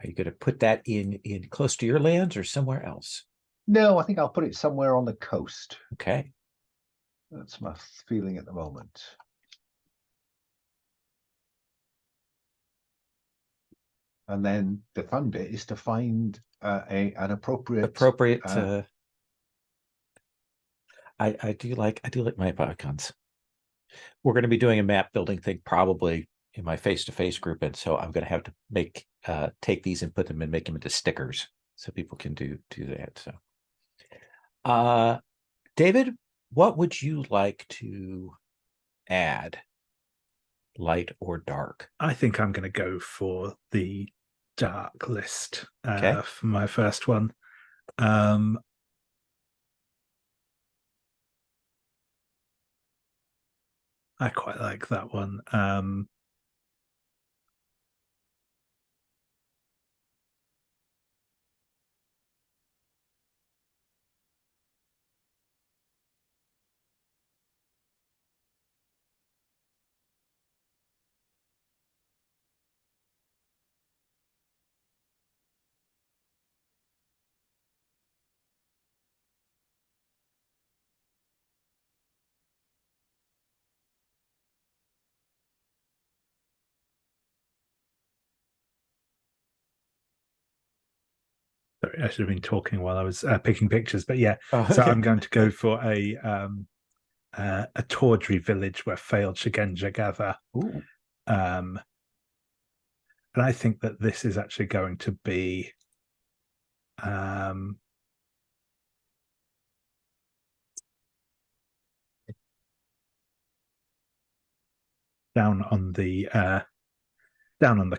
Are you going to put that in close to your lands or somewhere else? No, I think I'll put it somewhere on the coast. Okay. That's my feeling at the moment. And then the fun bit is to find an appropriate. I do like map icons. We're going to be doing a map building thing probably in my face-to-face group, and so I'm going to have to make take these and put them and make them into stickers so people can do that. So David, what would you like to add, light or dark? I think I'm going to go for the dark list Okay. for my first one. I quite like that one. Sorry, I should have been talking while I was picking pictures. But yeah, Oh, so okay. I'm going to go for a tawdry village where failed Shigenja gather. Ooh. And I think that this is actually going to be down on the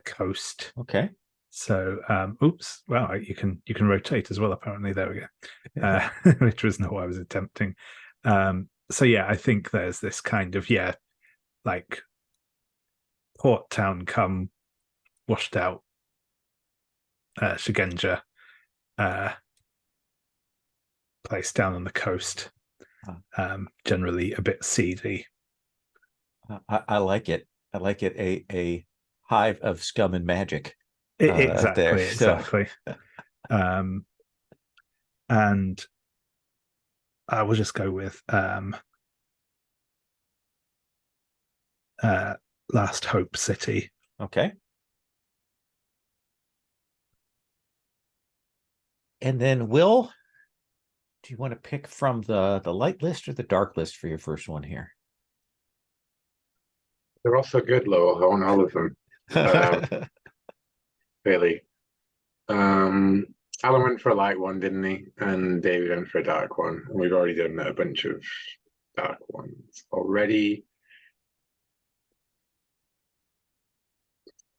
coast. Okay. So oops, well, you can rotate as well, apparently. There we go. Which was not what I was attempting. So yeah, I think there's this kind of, like port town come washed out Shigenja place down on the coast, generally a bit seedy. I like it. I like it. A hive of scum and magic. Exactly, there. exactly. And I will just go with Last Hope City. Okay. And then Will, do you want to pick from the light list or the dark list for your first one here? They're also good, Lowell. I want all of them. Really. Alan went for a light one, didn't he? And David went for a dark one. And we've already done a bunch of dark ones already.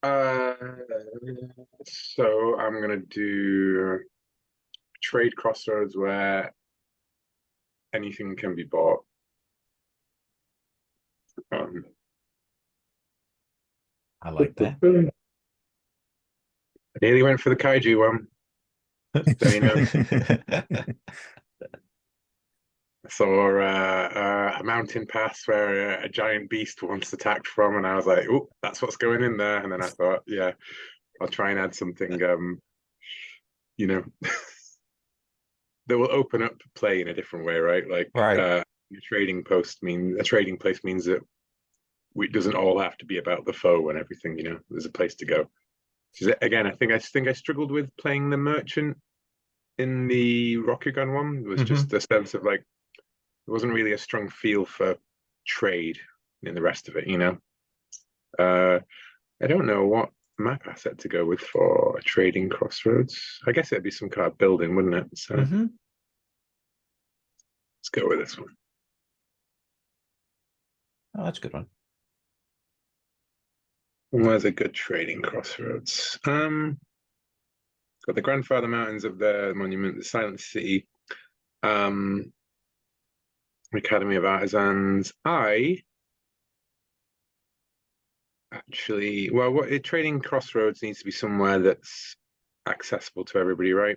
So I'm gonna do trade crossroads where anything can be bought. I like that. I nearly went for the kaiju one. So, you know. I saw a mountain pass where a giant beast once attacked from, and I was like, "Oh, that's what's going in there." And then I thought, "Yeah, I'll try and add something, you know, that will open up play in a different way, right? Like, right. A trading place means that it doesn't all have to be about the foe and everything. You know, there's a place to go." Again, I think I struggled with playing the merchant in the Rokugan one. It was just a sense of like, there wasn't really a strong feel for trade in the rest of it, you know. I don't know what map asset to go with for a trading crossroads. I guess it'd be some kind of building, wouldn't it? So let's go with this one. Oh, that's a good one. Where's a good trading crossroads? Got the Grandfather Mountains of the monument, the Silent City, Academy of Artisans. Trading crossroads needs to be somewhere that's accessible to everybody, right?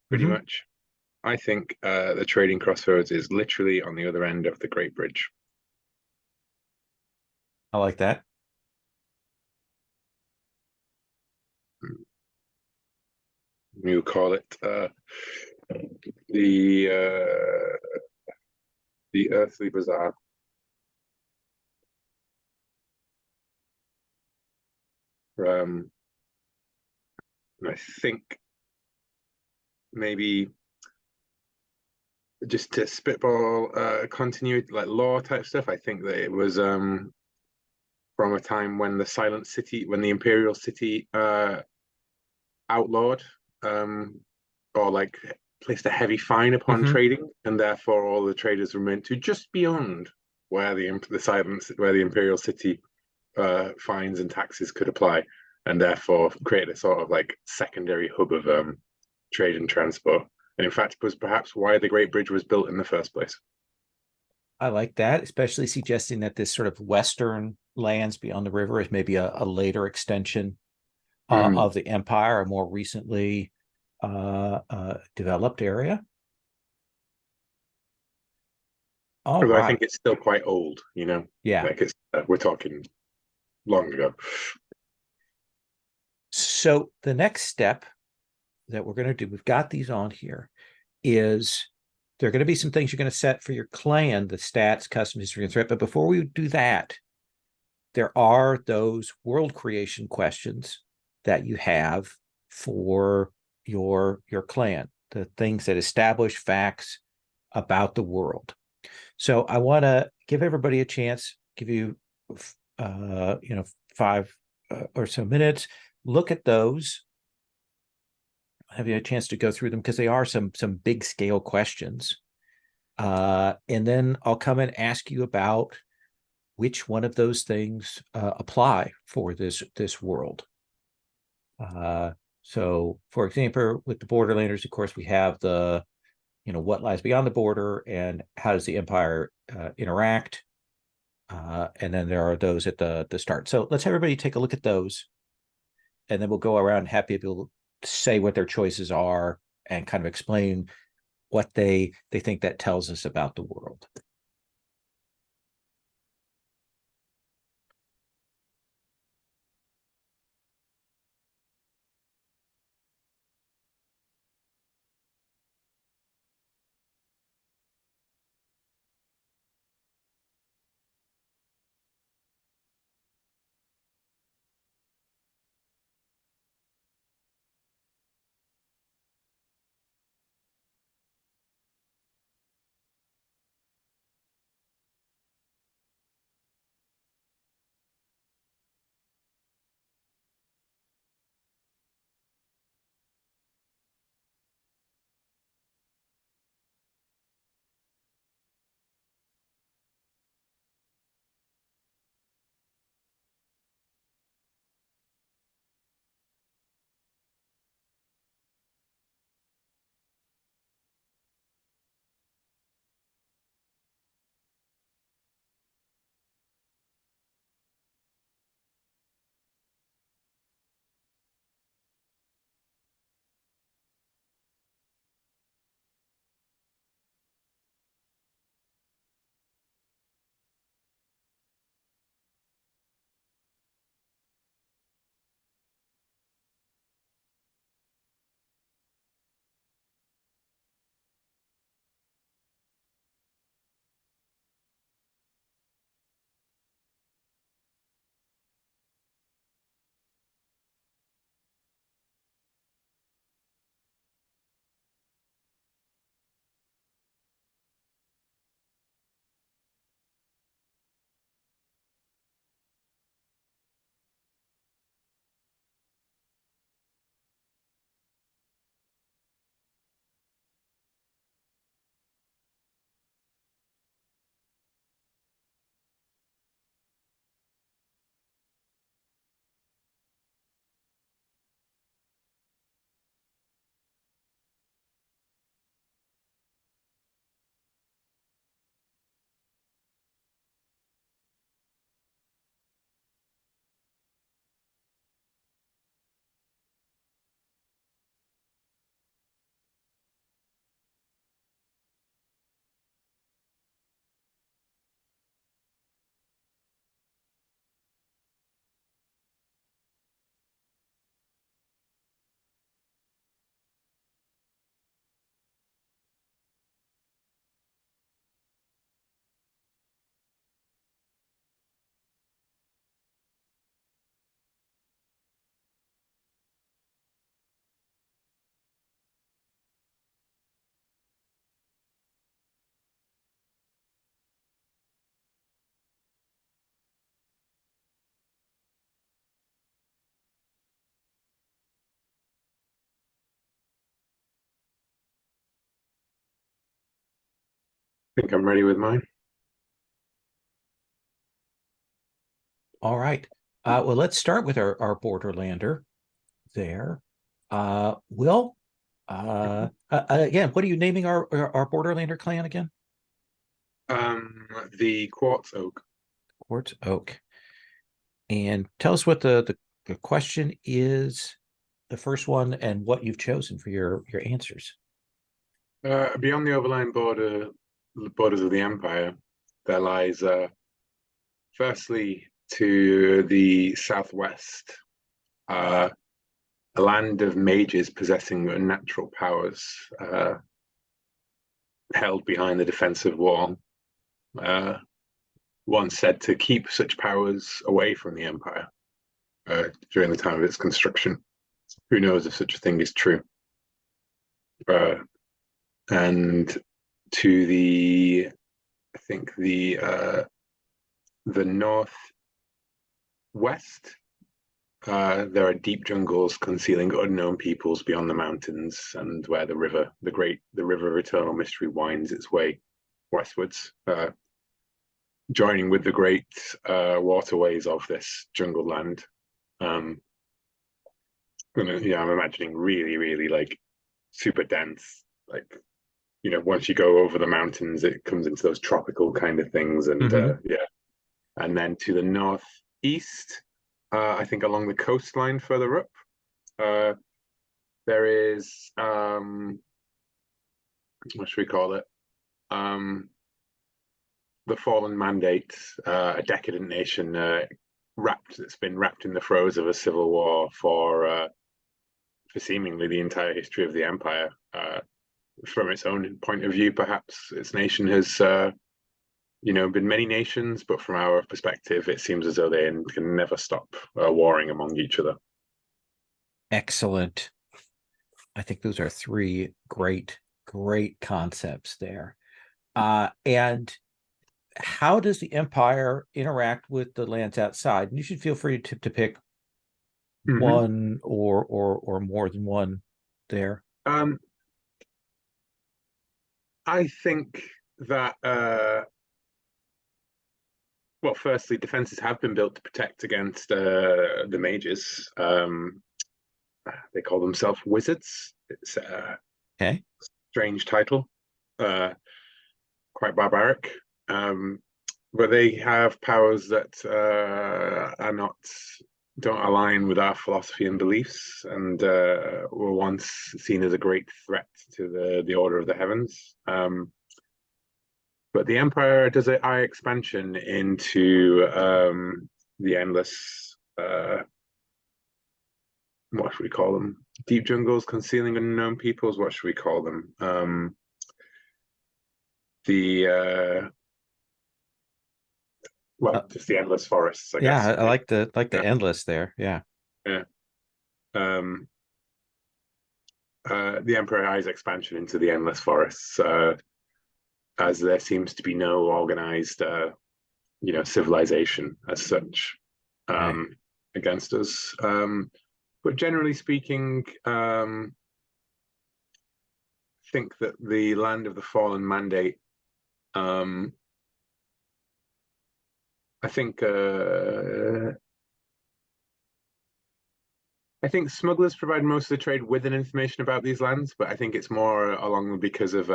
Pretty much. I think the trading crossroads is literally on the other end of the Great Bridge. I like that. You call it the Earthly Bazaar. I think maybe just to spitball continuity, like lore type stuff. I think that it was from a time when the Imperial City outlawed or like placed a heavy fine upon trading, and therefore all the traders were meant to just beyond where the Imperial City fines and taxes could apply, and therefore create a sort of like secondary hub of trade and transport. And in fact, was perhaps why the Great Bridge was built in the first place. I like that, especially suggesting that this sort of western lands beyond the river is maybe a later extension of the empire, a more recently developed area. Although I think it's still quite old, you know. Yeah, like it's we're talking long ago. So the next step that we're going to do, we've got these on here, is there are going to be some things you're going to set for your clan, the stats, custom history, and threat. But before we do that, there are those world creation questions that you have for your clan, the things that establish facts about the world. So I want to give everybody a chance, give you, 5 or so minutes. Look at those. Have you a chance to go through them because they are some big scale questions. And then I'll come and ask you about which one of those things apply for this world. So, for example, with the Borderlanders, of course, we have the, what lies beyond the border and how does the Empire interact. And then there are those at the start. So let's have everybody take a look at those, and then we'll go around and have people say what their choices are and kind of explain what they think that tells us about the world. I think I'm ready with mine. All right. Well, let's start with our Borderlander there. Will, again, what are you naming our Borderlander clan again? The Quartz Oak. Quartz Oak. And tell us what the question is, the first one, and what you've chosen for your answers. Beyond the overlying borders of the Empire, there lies, firstly, to the southwest, a land of mages possessing unnatural powers, held behind the defensive wall. Once said to keep such powers away from the Empire during the time of its construction. Who knows if such a thing is true? and to the, I think the northwest, there are deep jungles concealing unknown peoples beyond the mountains, and where the river of eternal mystery winds its way westwards, joining with the great waterways of this jungle land. I'm imagining really like super dense, like, once you go over the mountains, it comes into those tropical kind of things, and and then to the northeast, I think along the coastline further up, there is what should we call it? The Fallen Mandate, a decadent nation that's been wrapped in the throes of a civil war for seemingly the entire history of the empire. From its own point of view, perhaps its nation has been many nations, but from our perspective, it seems as though they can never stop warring among each other. Excellent. I think those are three great concepts there. And how does the empire interact with the lands outside? And you should feel free to pick one or more than one there. I think that well, firstly, defenses have been built to protect against the mages. They call themselves wizards. It's a strange title, quite barbaric. But they have powers that don't align with our philosophy and beliefs, and were once seen as a great threat to the order of the heavens. But the Empire does an eye expansion into the endless, what should we call them? Deep jungles concealing unknown peoples. What should we call them? Just the endless forests, I guess. I like the endless there. Yeah. Yeah. The Emperor eyes expansion into the endless forests, as there seems to be no organized, civilization as such against us. But generally speaking, think that the land of the fallen mandate, I think smugglers provide most of the trade with an information about these lands, but I think it's more along because of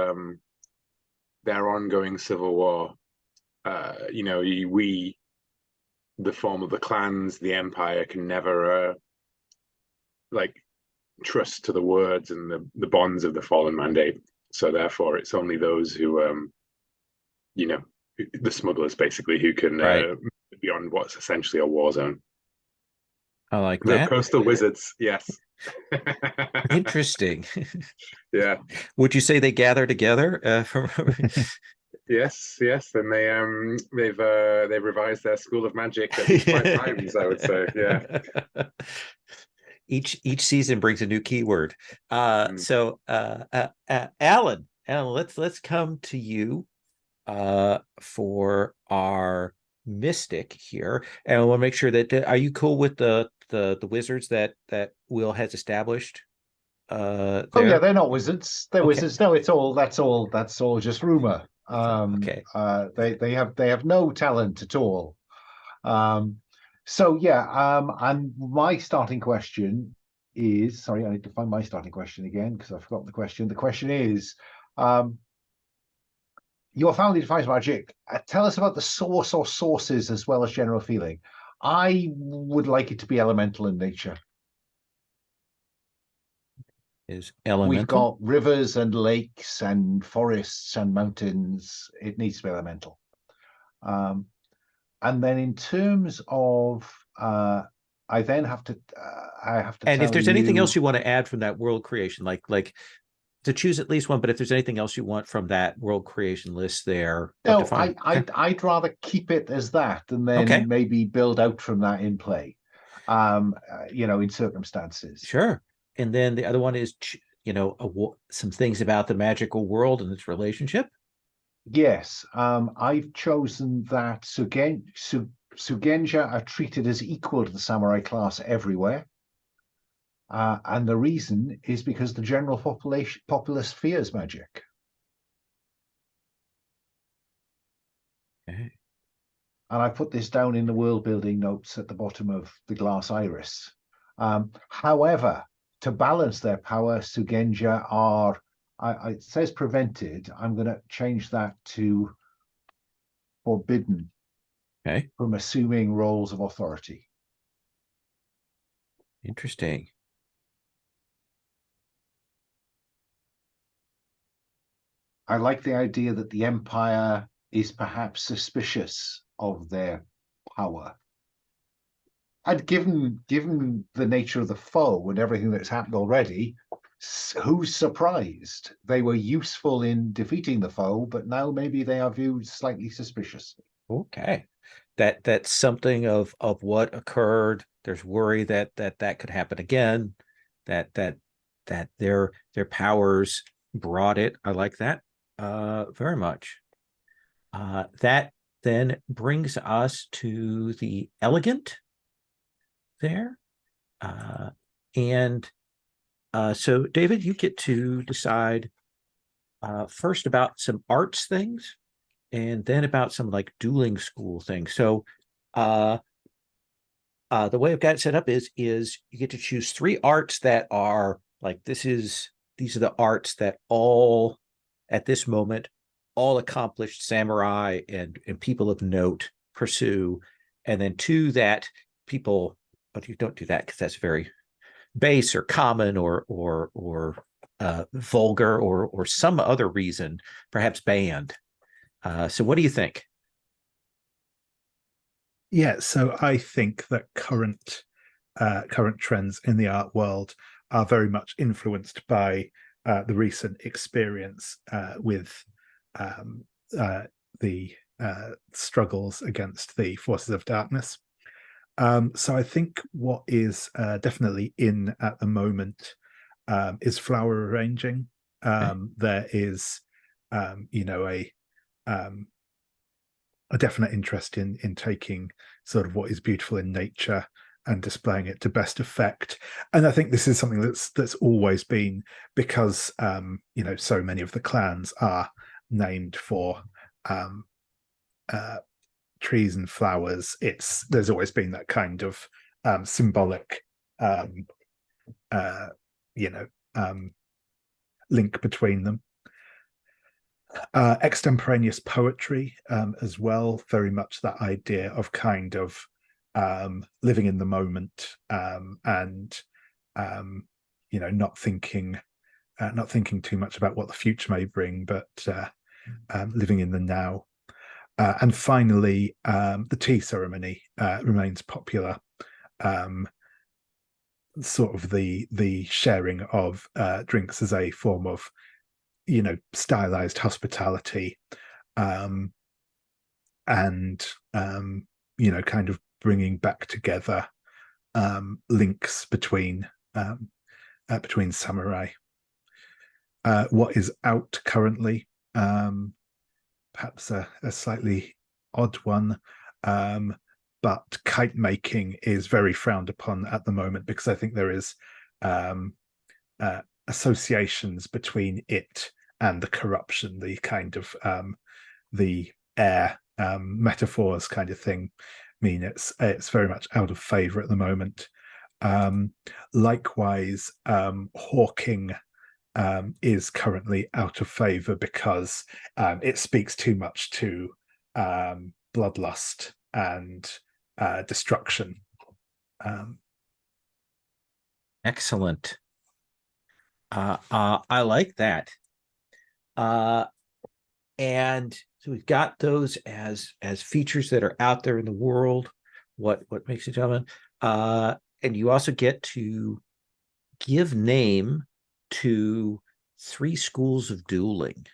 their ongoing civil war. We, the form of the clans, the empire, can never trust to the words and the bonds of the fallen mandate. So therefore, it's only those who, the smugglers basically, who can beyond what's essentially a war zone. I like the that. coastal wizards, yes. Interesting. Yeah. Would you say they gather together? Yes, and they've revised their school of magic at least 5 times, I would say. Yeah. Each season brings a new keyword. So Alan, let's come to you for our mystic here, and I want to make sure that are you cool with the wizards that Will has established? Oh yeah, they're not wizards. They're wizards. No, that's all just rumor. They have no talent at all. And my starting question is, sorry, I need to find my starting question again because I've forgotten the question. The question is, your family defines magic. Tell us about the source or sources as well as general feeling. I would like it to be elemental in nature. Is elemental? We've got rivers and lakes and forests and mountains. It needs to be elemental. And then in terms of, I have to. And if there's anything else you want to add from that world creation, like to choose at least one, but if there's anything else you want from that world creation list there. No, I'd rather keep it as that and then maybe build out from that in play, in circumstances. Sure. And then the other one is some things about the magical world and its relationship? Yes, I've chosen that Sugenja are treated as equal to the samurai class everywhere. And the reason is because the general populace fears magic. Okay. And I put this down in the world building notes at the bottom of the glass iris. However, to balance their power, Sugenja are, it says prevented. I'm going to change that to forbidden Okay. from assuming roles of authority. Interesting. I like the idea that the Empire is perhaps suspicious of their power. And given the nature of the foe and everything that's happened already, who's surprised? They were useful in defeating the foe, but now maybe they are viewed slightly suspiciously. Okay. That's something of what occurred. There's worry that could happen again, that their powers brought it. I like that very much. That then brings us to the elegant there. And so David, you get to decide first about some arts things and then about some like dueling school things. So the way I've got it set up is you get to choose 3 arts that are like, these are the arts that all at this moment, all accomplished samurai and people of note pursue. And then 2 that people, but you don't do that because that's very base or common or vulgar or some other reason, perhaps banned. So what do you think? Yeah, so I think that current trends in the art world are very much influenced by the recent experience with the struggles against the forces of darkness. So I think what is definitely in at the moment is flower arranging. There is, a definite interest in taking sort of what is beautiful in nature and displaying it to best effect. And I think this is something that's always been, because so many of the clans are named for trees and flowers. There's always been that kind of symbolic link between them. Extemporaneous poetry as well, very much that idea of kind of living in the moment and not thinking too much about what the future may bring, but living in the now. And finally, the tea ceremony remains popular. Sort of the sharing of drinks as a form of stylized hospitality, and kind of bringing back together links between samurai. What is out currently, perhaps a slightly odd one, but kite making is very frowned upon at the moment, because I think there is associations between it and the corruption, the kind of the air metaphors kind of thing. I mean, it's very much out of favor at the moment. Likewise, hawking is currently out of favor because it speaks too much to bloodlust and destruction. Excellent. I like that. And so we've got those as features that are out there in the world. What makes it relevant? And you also get to give name to 3 schools of dueling.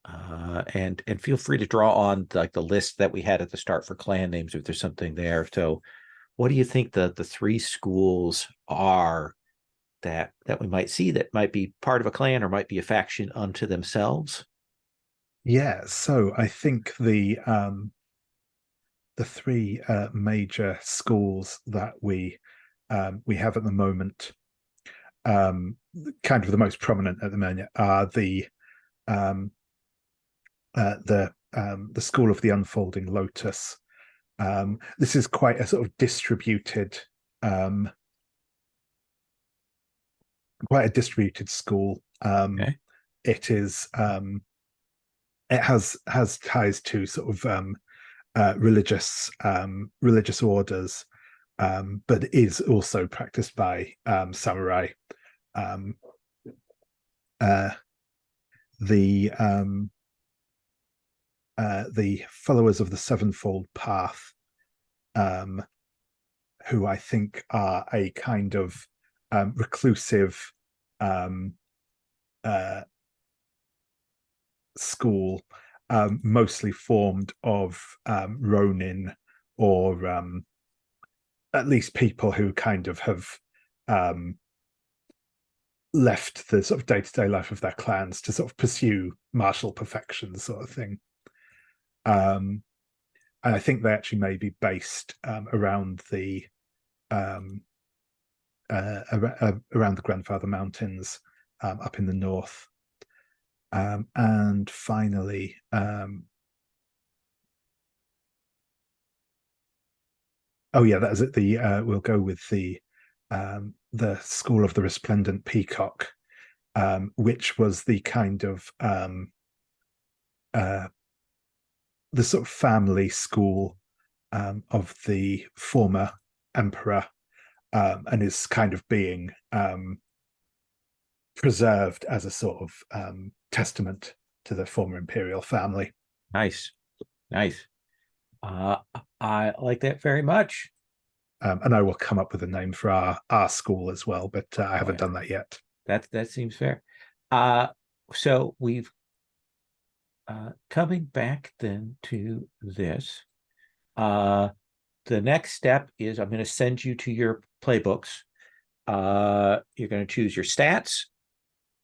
And feel free to draw on like the list that we had at the start for clan names if there's something there. So what do you think the 3 schools are that we might see that might be part of a clan or might be a faction unto themselves? Yeah, so I think the three major schools that we have at the moment, kind of the most prominent at the moment, are um, the school of the unfolding lotus. This is quite a sort of distributed, quite a distributed school. Okay. It is it has ties to sort of religious orders, but is also practiced by samurai. Um, uh, the the followers of the sevenfold path, um, who I think are a kind of reclusive um, uh, school, mostly formed of Ronin, or at least people who kind of have um, left the sort of day-to-day life of their clans to sort of pursue martial perfection, sort of thing. And I think they actually may be based around the um, around the Grandfather Mountains, up in the north. And finally, oh yeah, that is it. We'll go with the School of the Resplendent Peacock, which was the kind of uh, the sort of family school of the former emperor, and is kind of being preserved as a sort of testament to the former imperial family. Nice. Nice. I like that very much. And I will come up with a name for our school as well, but I haven't yeah. done that yet. That seems fair. So we've coming back then to this. The next step is I'm going to send you to your playbooks. You're going to choose your stats,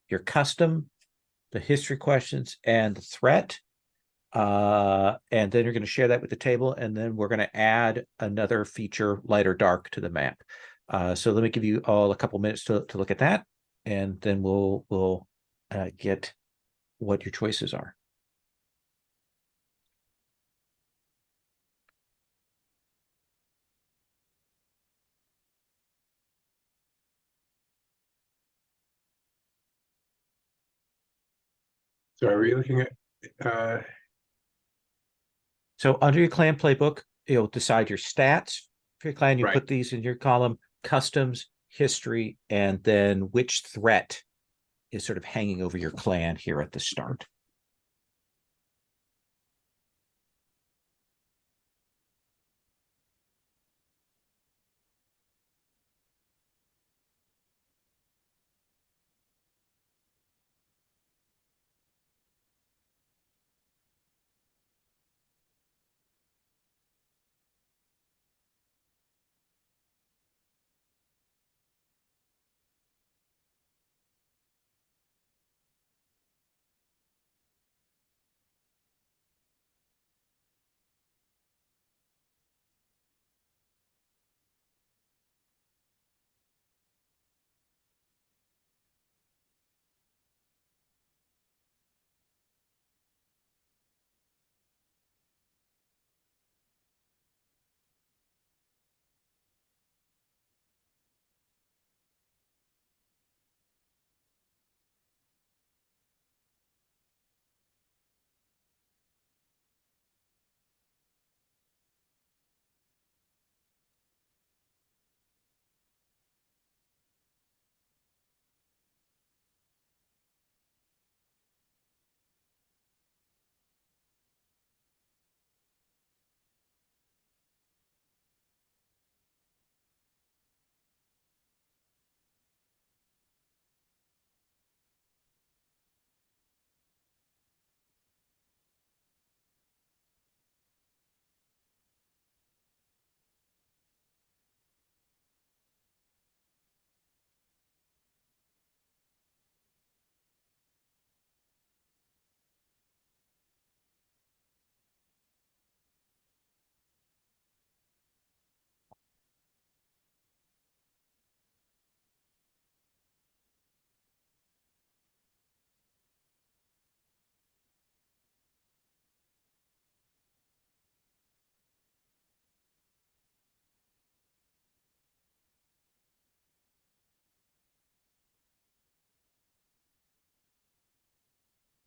your custom, the history questions, and the threat. And then you're going to share that with the table, and then we're going to add another feature, light or dark, to the map. So let me give you all a couple minutes to look at that, and then we'll get what your choices are. So are we looking at So under your clan playbook, you'll decide your stats for your clan. You right? put these in your column: customs, history, and then which threat is sort of hanging over your clan here at the start.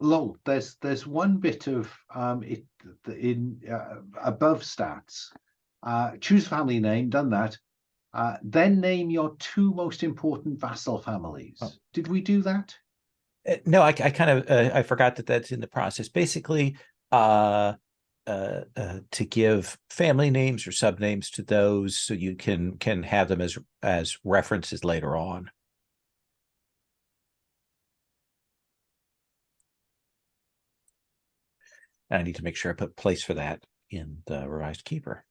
Lol, there's one bit of it in above stats. Choose family name, done that. Then name your two most important vassal families. Oh. Did we do that? No, I kind of I forgot that that's in the process. Basically, to give family names or subnames to those so you can have them as references later on. And I need to make sure I put place for that in the revised keeper.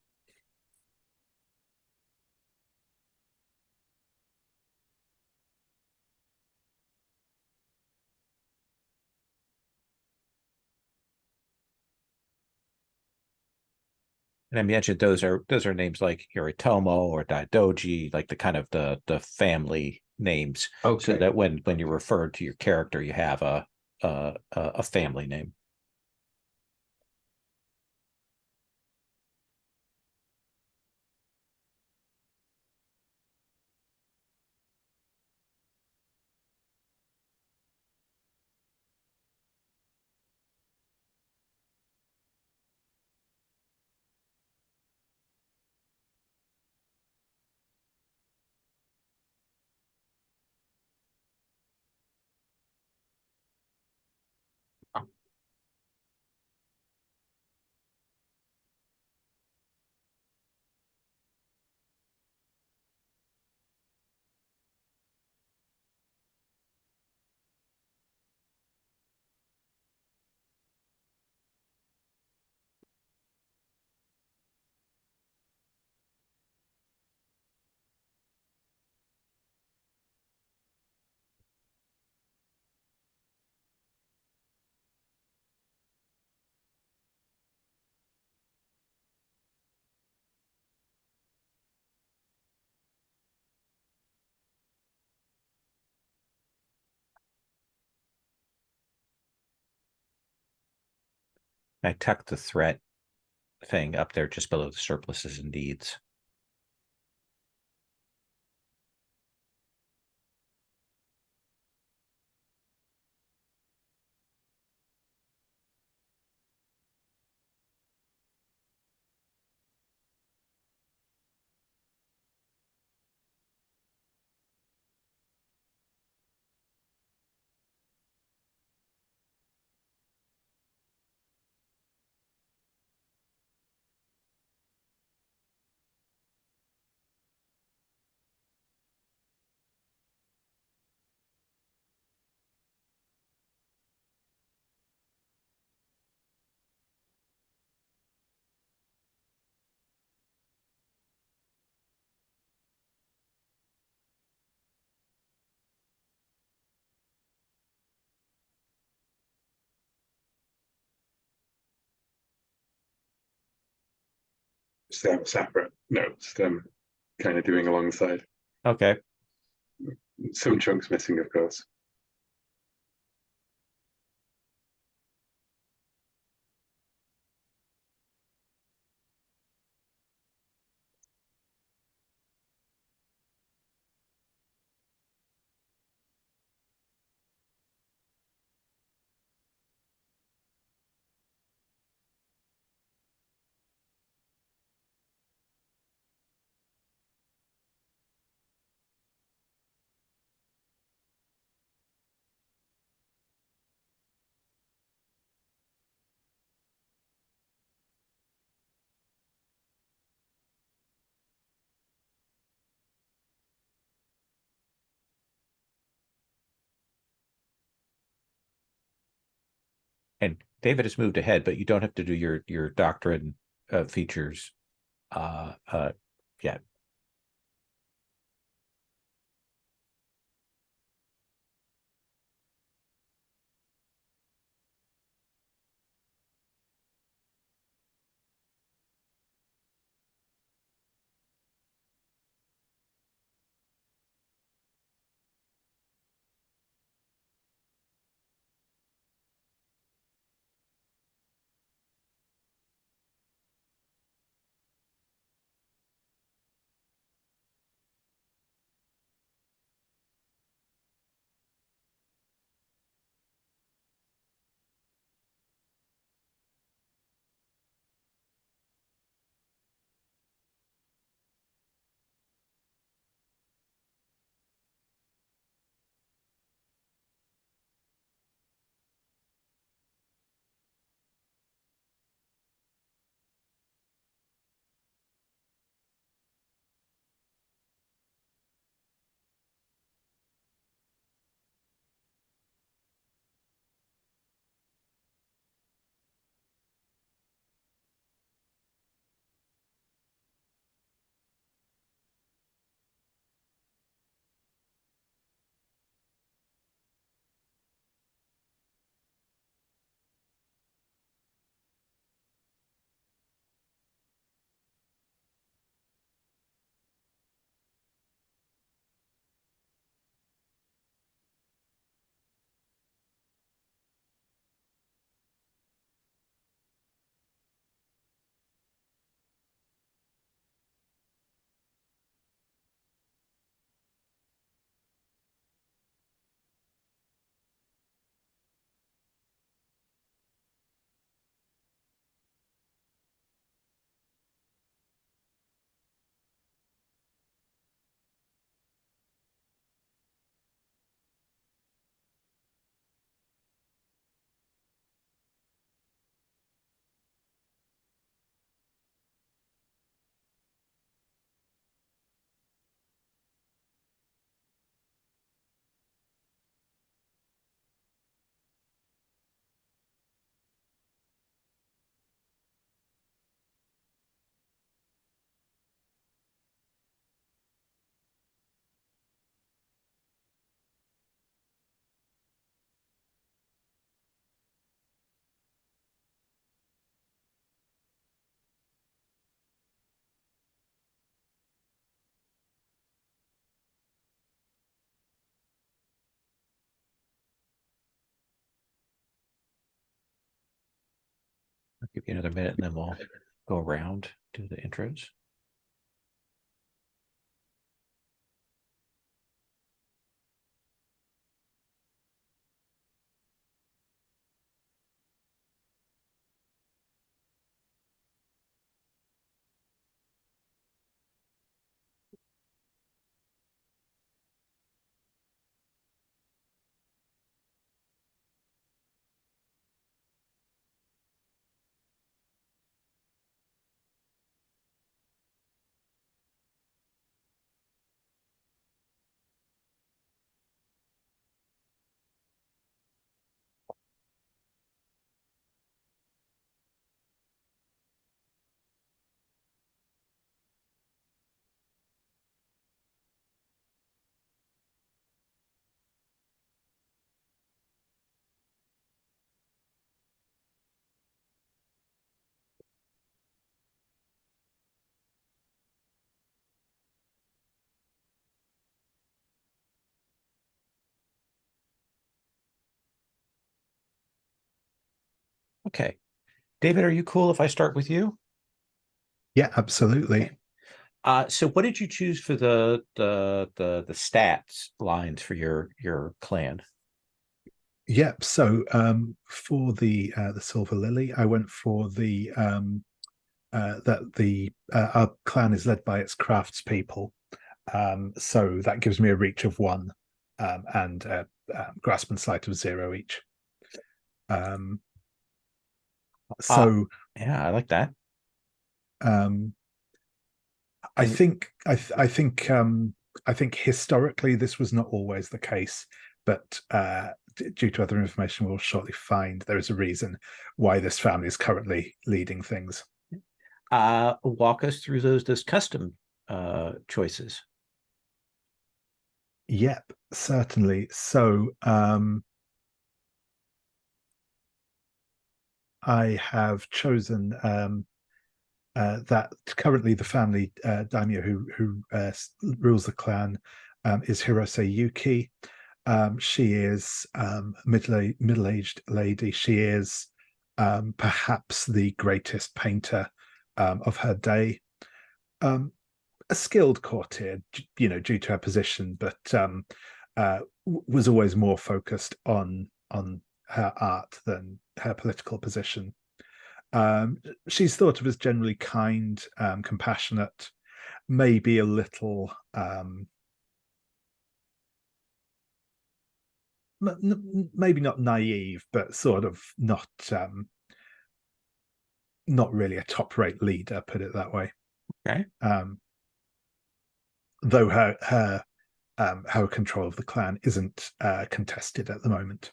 And I mentioned those are names like Yoritomo or Daidoji, like the kind of the family names, Okay. so that when you refer to your character, you have a family name. I tucked the threat thing up there just below the surpluses and deeds. Separate notes, kind of doing alongside. Okay. Some chunks missing, of course. And David has moved ahead, but you don't have to do your doctrine features yet. give you another minute and then we'll go around, do the intros. Okay. David, are you cool if I start with you? Yeah, absolutely. Okay. So what did you choose for the stats lines for your clan? Yep. So for the Silver Lily, I went for the that the our clan is led by its craftspeople. So that gives me a reach of 1 and grasp and sleight of 0 each. So yeah, I like that. I think I think historically this was not always the case, but due to other information we'll shortly find, there is a reason why this family is currently leading things. Walk us through those custom choices. Yep, certainly. So I have chosen that currently the family daimyo who rules the clan is Hirose Yuki. She is middle-aged lady. She is perhaps the greatest painter of her day. A skilled courtier, due to her position, but was always more focused on her art than her political position. She's thought of as generally kind, compassionate, maybe a little maybe not naive, but sort of not really a top-rate leader, put it that way. Okay. Though her control of the clan isn't contested at the moment.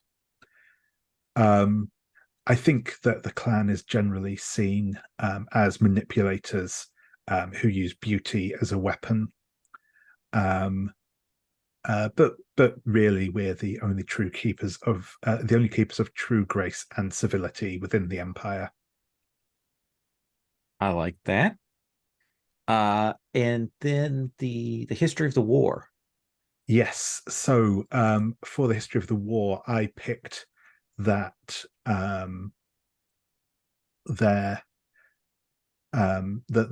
I think that the clan is generally seen as manipulators who use beauty as a weapon. But really, we're the only keepers of true grace and civility within the empire. I like that. And then the history of the war. Yes. So for the history of the war, I picked that that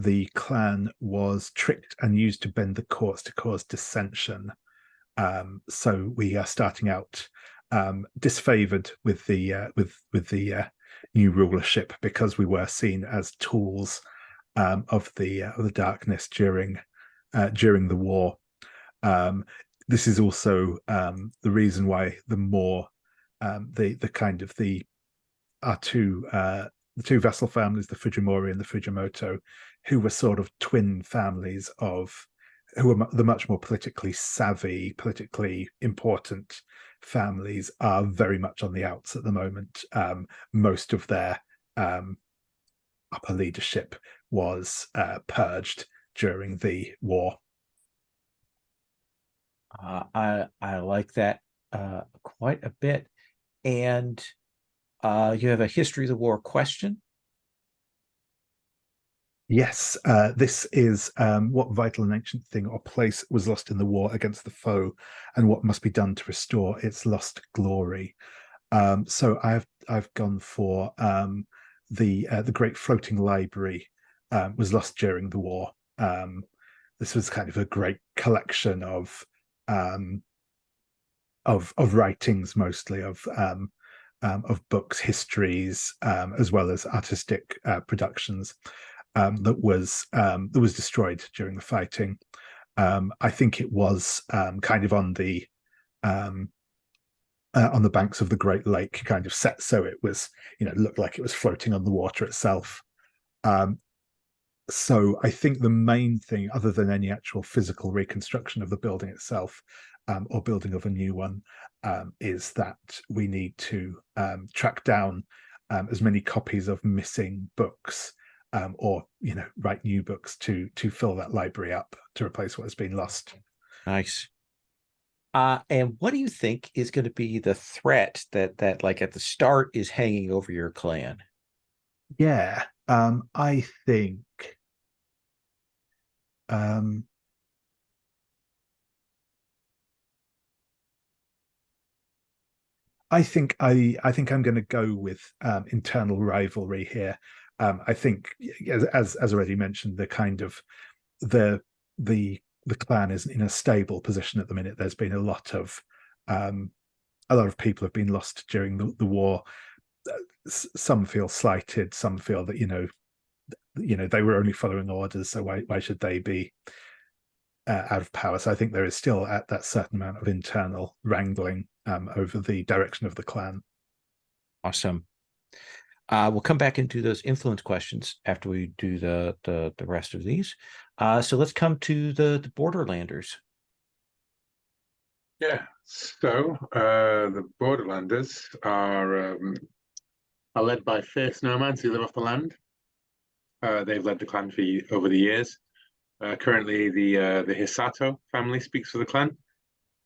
the clan was tricked and used to bend the courts to cause dissension. So we are starting out disfavored with the new rulership because we were seen as tools of the darkness during the war. This is also the reason why the more our two vassal families, the Fujimori and the Fujimoto, who were sort of twin families who were the much more politically savvy, politically important families, are very much on the outs at the moment. Most of their upper leadership was purged during the war. I like that quite a bit. And you have a history of the war question. Yes, this is what vital and ancient thing or place was lost in the war against the foe, and what must be done to restore its lost glory. So I've gone for the great floating library was lost during the war. This was kind of a great collection of writings, mostly of books, histories, as well as artistic productions that was destroyed during the fighting. I think it was kind of on the banks of the Great Lake, kind of set so it was, looked like it was floating on the water itself. So I think the main thing, other than any actual physical reconstruction of the building itself, or building of a new one, is that we need to track down as many copies of missing books, or write new books to fill that library up to replace what has been lost. Nice. And what do you think is going to be the threat that like at the start is hanging over your clan? Yeah, I think I think I'm going to go with internal rivalry here. I think, as already mentioned, the kind of the clan is in a stable position at the minute. There's been a lot of people have been lost during the war. Some feel slighted. Some feel that they were only following orders, so why should they be out of power? So I think there is still that certain amount of internal wrangling over the direction of the clan. Awesome. We'll come back and do those influence questions after we do the rest of these. So let's come to the Borderlanders. Yeah. So the Borderlanders are led by fierce nomads who live off the land. They've led the clan over the years. Currently, the Hisato family speaks for the clan.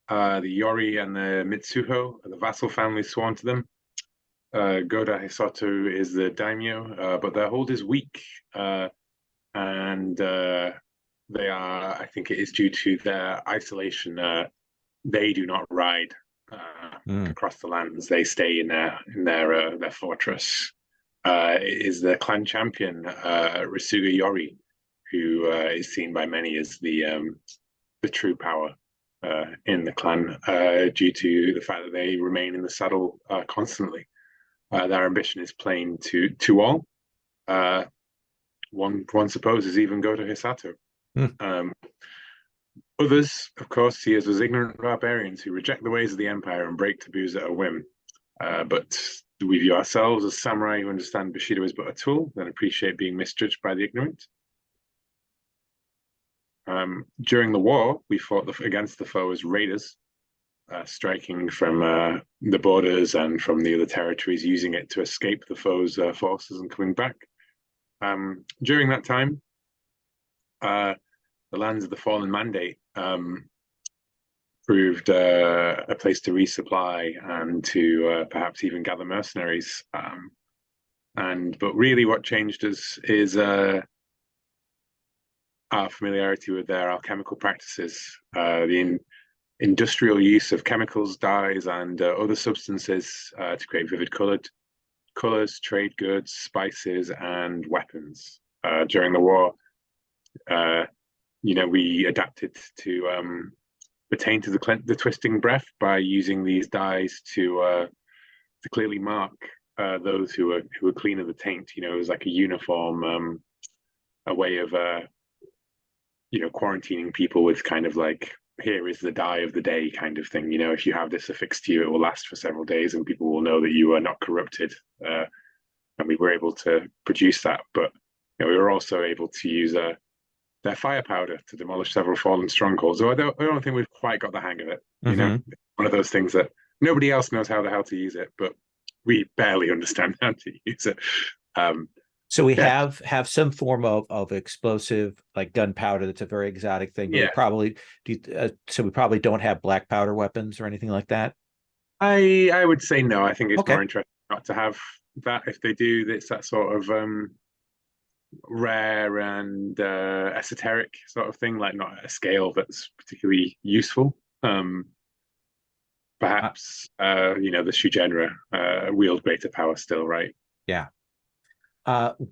The Yori and the Mitsuho are the vassal families sworn to them. Goda Hisato is the daimyo, but their hold is weak, and they are, I think it is due to their isolation. They do not ride across the lands. They stay in their fortress. It is the clan champion, Risuga Yori, who is seen by many as the true power in the clan, due to the fact that they remain in the saddle constantly. Their ambition is plain to all. One supposes even go to Hisato. Others, of course, see us as ignorant barbarians who reject the ways of the Empire and break taboos at a whim. But we view ourselves as samurai who understand Bushido is but a tool and appreciate being misjudged by the ignorant. During the war, we fought against the foe as raiders, striking from the borders and from the other territories, using it to escape the foe's forces and coming back. During that time, the lands of the Fallen Mandate proved a place to resupply and to perhaps even gather mercenaries. But really what changed us is our familiarity with their alchemical practices, the industrial use of chemicals, dyes, and other substances to create vivid colors, trade goods, spices, and weapons. During the war, we adapted to pertain to the twisting breath by using these dyes to clearly mark those who are clean of the taint. It was like a uniform, a way of quarantining people with kind of like, here is the dye of the day kind of thing. If you have this affixed to you, it will last for several days and people will know that you are not corrupted. And we were able to produce that, but we were also able to use their fire powder to demolish several fallen strongholds. So I don't think we've quite got the hang of it. One of those things that nobody else knows how the hell to use it, but we barely understand how to use it. So we have some form of explosive, like gunpowder. That's a very exotic thing. But we probably we probably don't have black powder weapons or anything like that. I would say no. I think it's more interesting not to have that. If they do, it's that sort of rare and esoteric sort of thing, like not at a scale that's particularly useful. Perhaps the Shugenra wield greater power still, right? Yeah.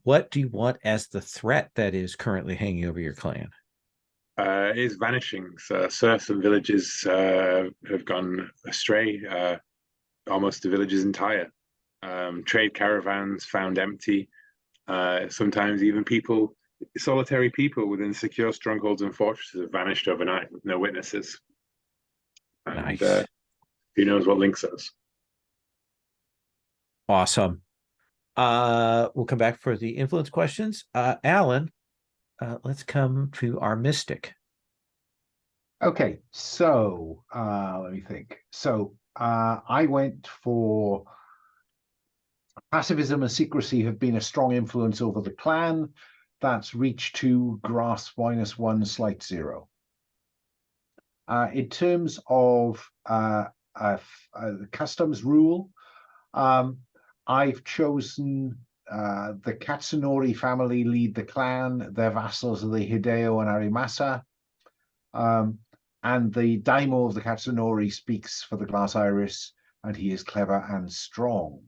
What do you want as the threat that is currently hanging over your clan? Is vanishing. So certain villages have gone astray, almost the village's entire. Trade caravans found empty. Sometimes even solitary people within secure strongholds and fortresses have vanished overnight with no witnesses. And Nice. who knows what links us? Awesome. We'll come back for the influence questions. Alan, let's come to our mystic. Okay, so let me think. So I went for pacifism and secrecy have been a strong influence over the clan. That's reach 2, grasp -1, sleight 0. In terms of the customs rule, I've chosen the Katsunori family lead the clan. Their vassals are the Hideo and Arimasa. And the daimyo of the Katsunori speaks for the Glass Iris, and he is clever and strong.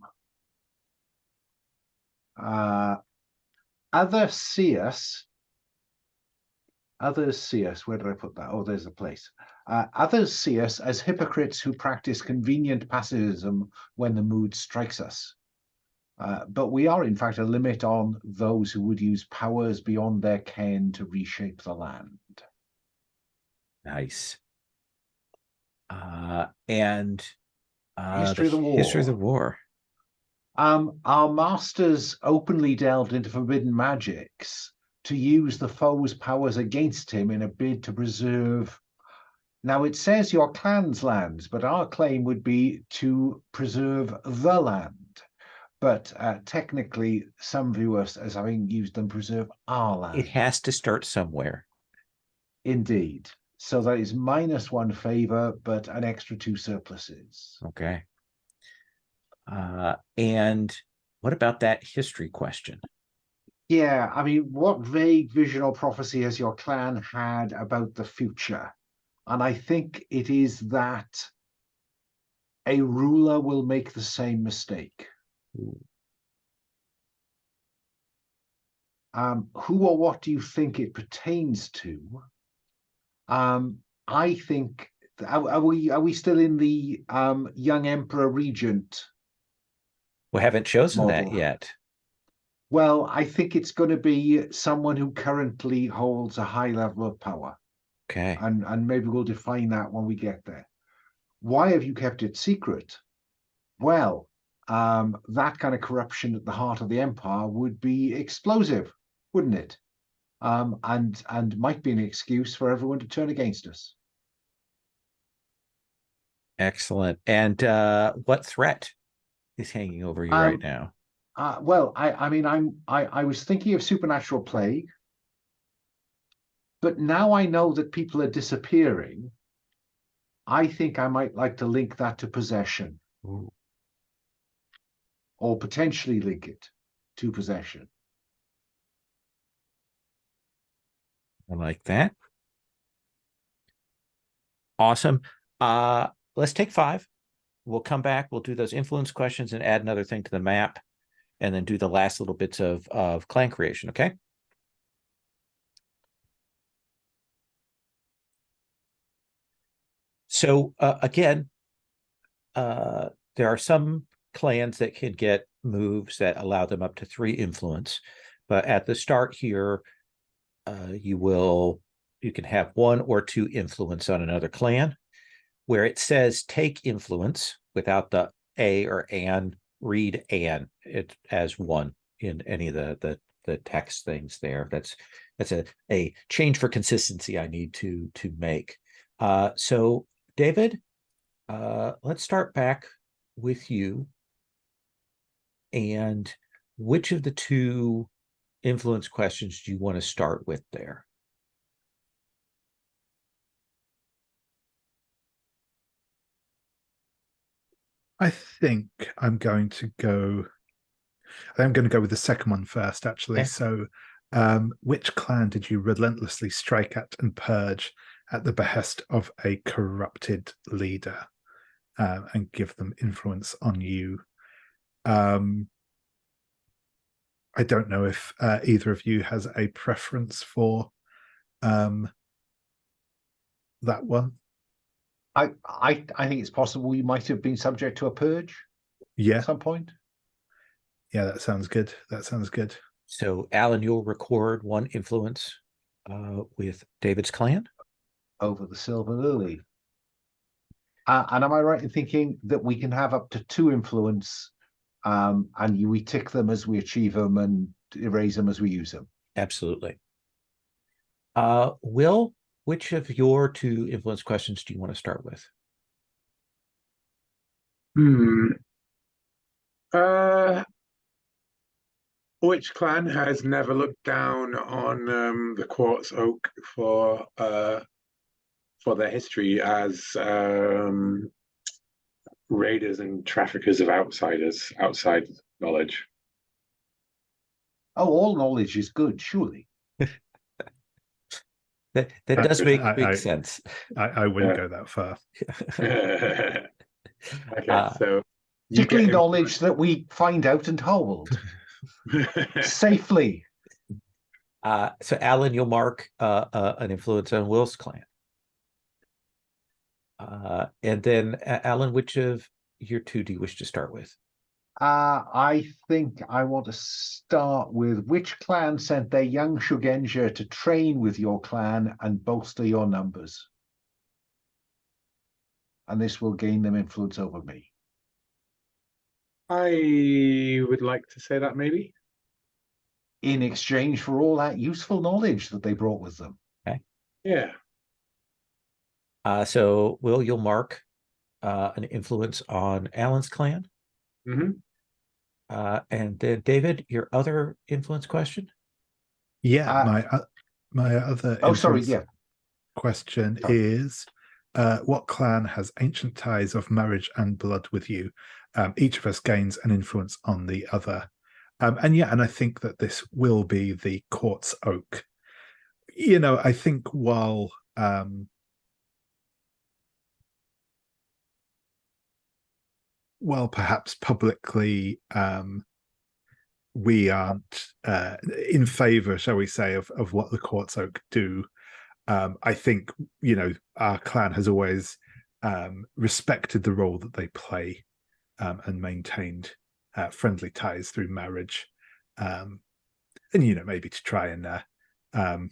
Others see us, where did I put that? Oh, there's a place. Others see us as hypocrites who practice convenient pacifism when the mood strikes us. But we are, in fact, a limit on those who would use powers beyond their ken to reshape the land. Nice. And History of the war. History of the war. Our masters openly delved into forbidden magics to use the foe's powers against him in a bid to preserve. Now, it says your clan's lands, but our claim would be to preserve the land. But technically, some view us as having used them to preserve our land. It has to start somewhere. Indeed. So that is -1 favor, but an extra 2 surpluses. Okay. And what about that history question? Yeah, I mean, what vague vision or prophecy has your clan had about the future? And I think it is that a ruler will make the same mistake. Who or what do you think it pertains to? I think, are we still in the young emperor regent? We haven't chosen that model? yet. Well, I think it's going to be someone who currently holds a high level of power. Okay. And maybe we'll define that when we get there. Why have you kept it secret? Well, that kind of corruption at the heart of the empire would be explosive, wouldn't it? And might be an excuse for everyone to turn against us. Excellent. And what threat is hanging over you right now? Well, I was thinking of supernatural plague, but now I know that people are disappearing. I think I might like to link that to possession. Ooh. Or potentially link it to possession. I like that. Awesome. Let's take 5. We'll come back. We'll do those influence questions and add another thing to the map, and then do the last little bits of clan creation. Okay. So again, there are some clans that can get moves that allow them up to 3 influence, but at the start here, you can have 1 or 2 influence on another clan. Where it says take influence without the a or an, read an it as 1 in any of the text things there. That's a change for consistency I need to make. So David, let's start back with you. And which of the 2 influence questions do you want to start with there? I think I'm going to go with the second one first, actually. Okay. So which clan did you relentlessly strike at and purge at the behest of a corrupted leader and give them influence on you? I don't know if either of you has a preference for that one. I think it's possible you might have been subject to a purge Yeah, at some point. yeah, that sounds good. That sounds good. So, Alan, you'll record one influence with David's clan. Over the Silver Lily. And am I right in thinking that we can have up to 2 influence, and we tick them as we achieve them and erase them as we use them? Absolutely. Will, which of your 2 influence questions do you want to start with? Which clan has never looked down on the Quartz Oak for their history as raiders and traffickers of outside knowledge? Oh, all knowledge is good, surely. That does make sense. I wouldn't go that far. Okay, so particularly knowledge that we find out and hold safely. So, Alan, you'll mark an influence on Will's clan. And then, Alan, which of your 2 do you wish to start with? I think I want to start with which clan sent their young Shugenja to train with your clan and bolster your numbers? And this will gain them influence over me. I would like to say that maybe. In exchange for all that useful knowledge that they brought with them. Okay. Yeah. So, Will, you'll mark an influence on Alan's clan. Mm-hmm. And then, David, your other influence question? Yeah, my other question is, what clan has ancient ties of marriage and blood with you? Each of us gains an influence on the other. And I think that this will be the Quartz Oak. I think while perhaps publicly we aren't in favor, shall we say, of what the Quartz Oak do, I think, our clan has always respected the role that they play and maintained friendly ties through marriage. And, maybe to try and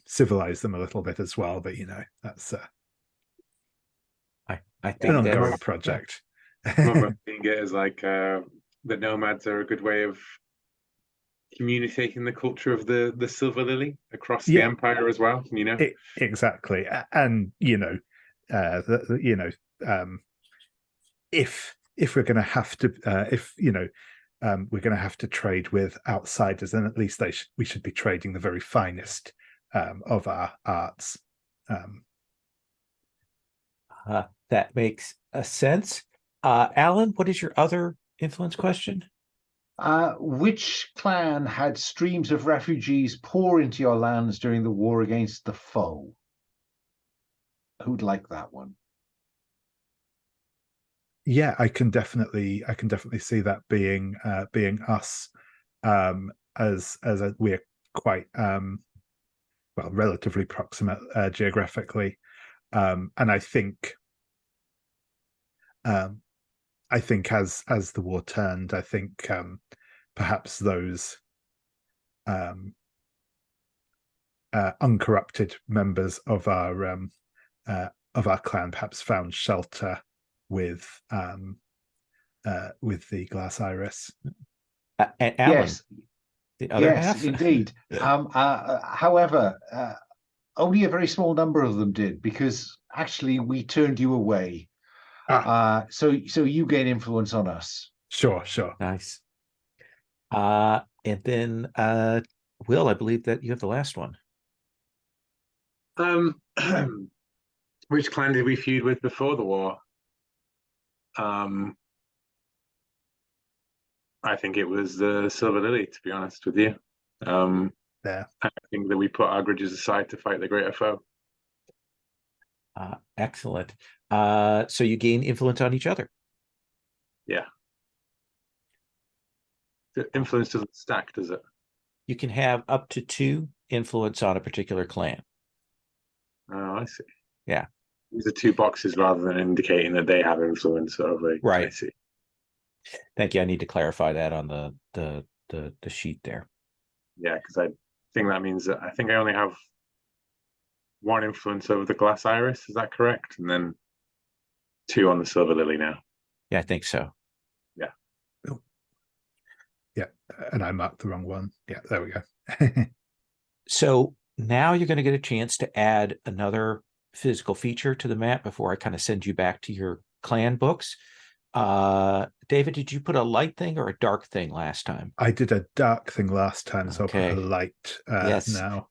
civilize them a little bit as well. But, that's I think an ongoing project. I'm seeing it as like the nomads are a good way of communicating the culture of the Silver Lily across the empire as well. Exactly, and if we're going to have to, we're going to have to trade with outsiders, then at least we should be trading the very finest of our arts. That makes a sense. Alan, what is your other influence question? Which clan had streams of refugees pour into your lands during the war against the foe? Who'd like that one? Yeah, I can definitely see that being us, as we're quite relatively proximate geographically, and I think as the war turned, I think perhaps those uncorrupted members of our clan perhaps found shelter with the Glass Iris. And Alan, yes, the other half? Indeed. However, only a very small number of them did, because actually we turned you away. So you gain influence on us. Sure. Nice. And then Will, I believe that you have the last one. Which clan did we feud with before the war? I think it was the Silver Lily, to be honest with you. I think that we put our grudges aside to fight the greater foe. Excellent. So you gain influence on each other. Yeah. The influence doesn't stack, does it? you can have up to 2 influence on a particular clan. Oh, I see. Yeah. These are 2 boxes rather than indicating that they have influence over. Right. I see. Thank you. I need to clarify that on the sheet there. Yeah, because I think that means that I think I only have 1 influence over the glass iris. Is that correct? And then 2 on the silver lily now. Yeah, I think so. Yeah. Oh. Yeah, and I marked the wrong one. Yeah, there we go. So now you're going to get a chance to add another physical feature to the map before I kind of send you back to your clan books. David, did you put a light thing or a dark thing last time? I did a dark thing last time, so Okay. I'll put a light Yes. now.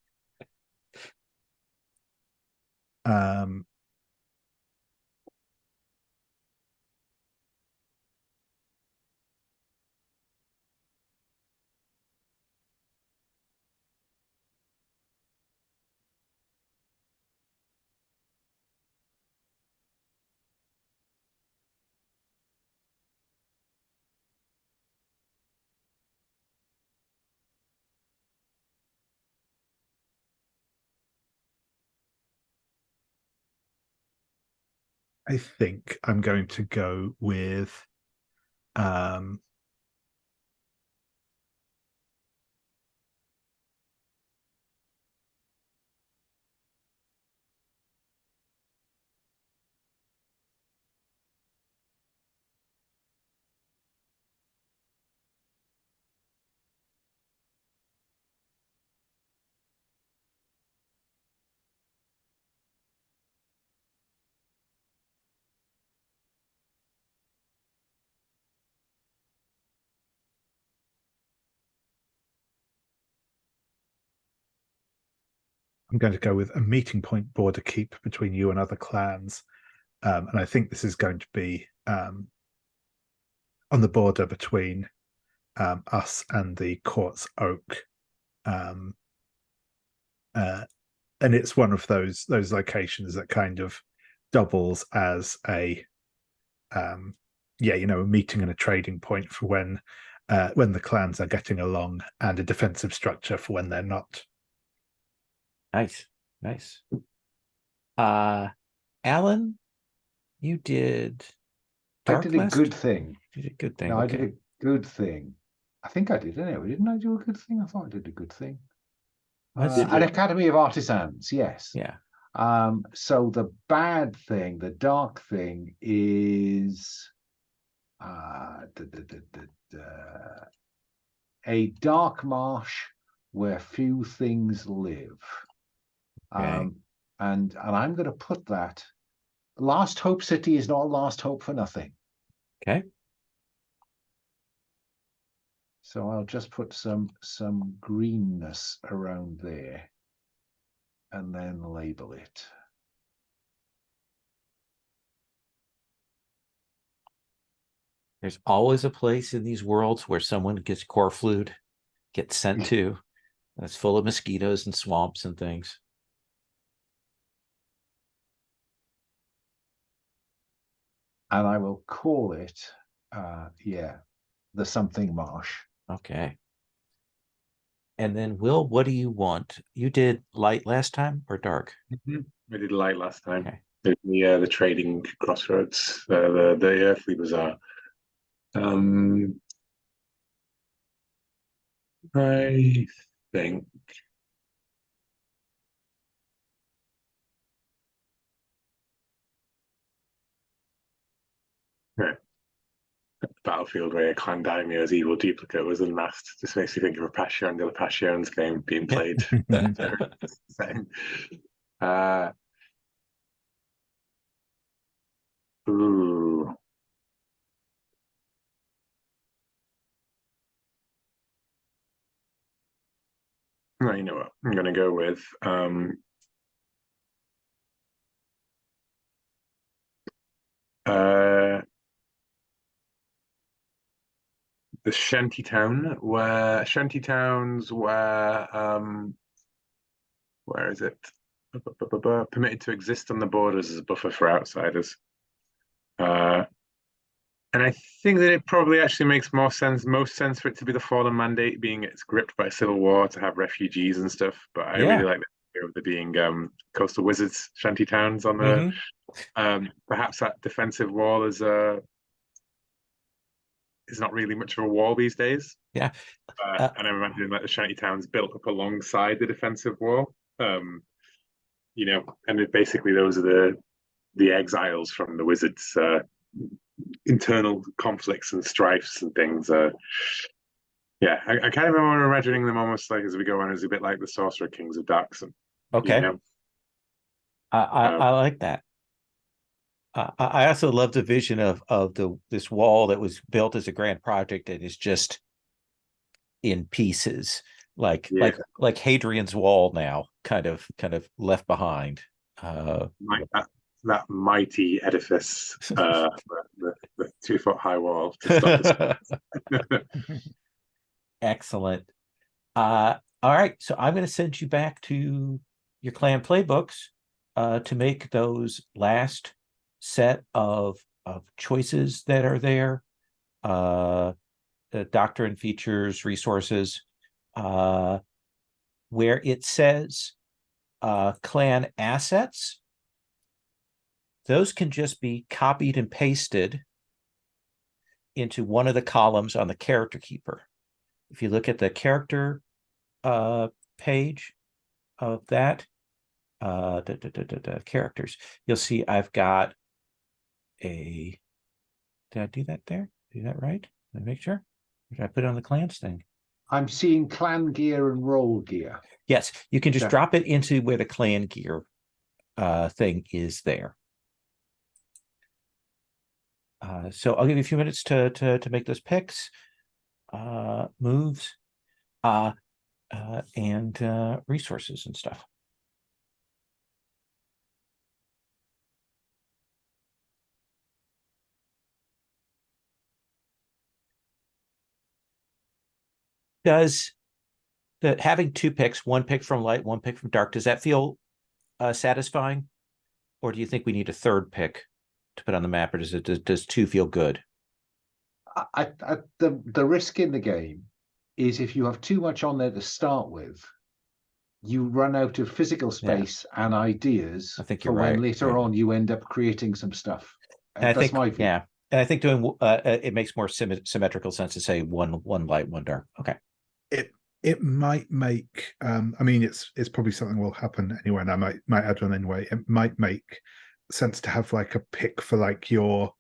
I think I'm going to go with a meeting point border keep between you and other clans. And I think this is going to be on the border between us and the Quartz Oak. And it's one of those locations that kind of doubles as a a meeting and a trading point for when the clans are getting along, and a defensive structure for when they're not. Nice. Alan, you did dark I did a last? good thing. You did a good thing. No, okay. I did a good thing. I think I did anyway. Didn't I do a good thing? I thought I did a good thing. An Academy of Artisans, yes. Yeah. So the bad thing, the dark thing, is a dark marsh where few things live. Okay. And I'm going to put that. Last Hope City is not Last Hope for nothing. Okay. So I'll just put some greenness around there and then label it. There's always a place in these worlds where someone gets corflued, gets sent to, that's full of mosquitoes and swamps and things. And I will call it, the something marsh. Okay. And then, Will, what do you want? You did light last time or dark? I did light last time. Okay. The trading crossroads, the earthly bazaar. I think Battlefield where Clan Daimyo's evil duplicate was unmasked just makes me think of a Passion de la Passion's game being played. Ooh. Well, you know what? I'm going to go with the shanty town, where shanty towns where is it? Permitted to exist on the borders as a buffer for outsiders. And I think that it probably actually makes most sense for it to be the Fallen Mandate, being it's gripped by civil war to have refugees and stuff. But I really Yeah. like the idea of there being coastal wizards, shanty towns on the. Mhm. Perhaps that defensive wall is not really much of a wall these days. Yeah. Uh, And I'm imagining like the shanty towns built up alongside the defensive wall. And basically those are the exiles from the wizards' internal conflicts and strifes and things. Yeah, I kind of remember imagining them almost like as we go on as a bit like the Sorcerer Kings of Darkson. okay. You know? I like that. I also love the vision of this wall that was built as a grand project and is just in pieces, like Yeah. Hadrian's Wall now, kind of left behind. That mighty edifice, the 2 foot high wall to stop the Excellent. All right, so I'm going to send you back to your clan playbooks to make those last set of choices that are there. The doctrine, features, resources, where it says clan assets. Those can just be copied and pasted into one of the columns on the character keeper. If you look at the character page of that, characters, you'll see I've got a. Did I do that there? Do that right? Did I make sure? Or did I put it on the clans thing? I'm seeing clan gear and role gear. Yes, you can just Yeah. drop it into where the clan gear thing is there. So I'll give you a few minutes to make those picks, moves, and resources and stuff. Does having 2 picks, 1 pick from light, 1 pick from dark, does that feel satisfying? Or do you think we need a 3rd pick to put on the map, or does 2 feel good? The risk in the game is if you have too much on there to start with, you run out of physical space and ideas I think for you're when right. later on you end up creating some stuff. And I That's think, my view. yeah, and I think doing it makes more symmetrical sense to say one light, 1 dark. Okay. It might make I mean it's probably something will happen anyway, and I might add one anyway. It might make sense to have like a pick for like your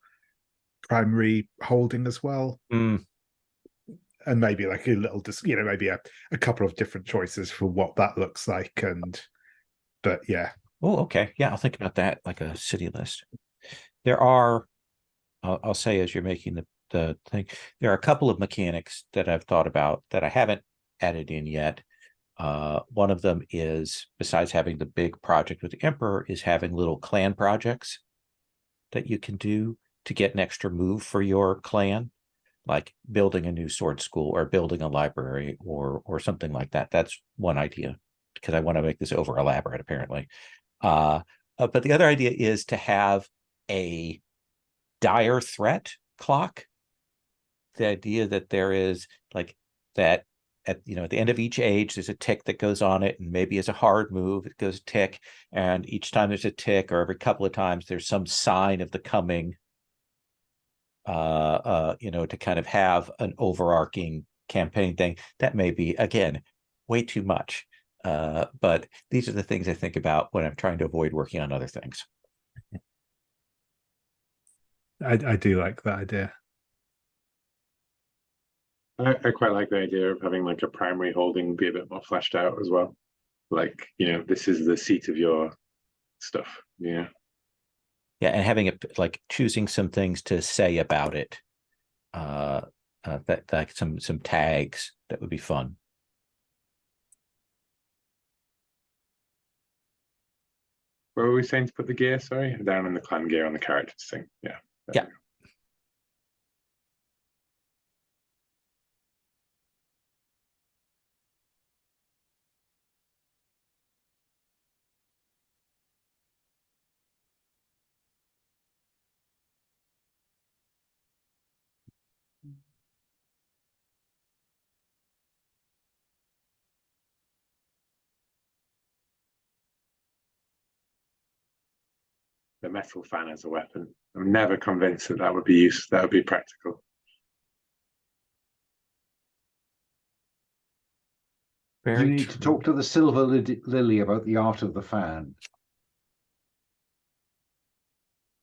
primary holding as well. Mm. And maybe like a little maybe a couple of different choices for what that looks like. But yeah. Oh, okay. Yeah, I'll think about that, like a city list. There are, I'll say as you're making the thing, there are a couple of mechanics that I've thought about that I haven't added in yet. One of them is, besides having the big project with the Emperor, is having little clan projects that you can do to get an extra move for your clan, like building a new sword school or building a library or something like that. That's one idea, because I want to make this over elaborate, apparently. But the other idea is to have a dire threat clock. The idea that there is like that at the end of each age, there's a tick that goes on it, and maybe as a hard move, it goes tick, and each time there's a tick, or every couple of times, there's some sign of the coming. To kind of have an overarching campaign thing that may be, again, way too much. But these are the things I think about when I'm trying to avoid working on other things. I do like that idea. I quite like the idea of having like a primary holding be a bit more fleshed out as well. Like, this is the seat of your stuff. Yeah. Yeah, and having it like choosing some things to say about it. That like some tags that would be fun. Where were we saying to put the gear? Sorry, down in the clan gear on the characters thing. Yeah. Yeah. the metal fan as a weapon. I'm never convinced that would be that would be practical. You need to talk to the Silver Lily about the art of the fan.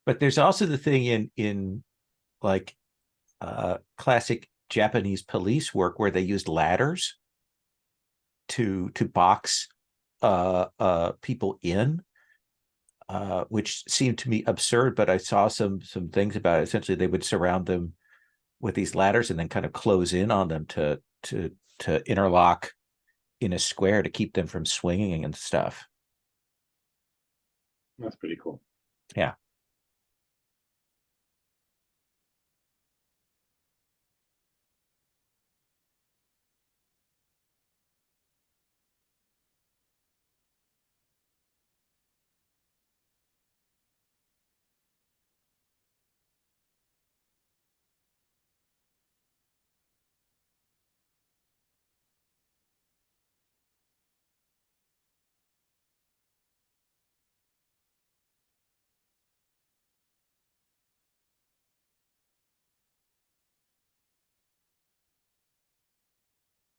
But there's also the thing in like classic Japanese police work where they used ladders to box people in, which seemed to me absurd. But I saw some things about it. Essentially, they would surround them with these ladders and then kind of close in on them to interlock in a square to keep them from swinging and stuff. That's pretty cool. Yeah.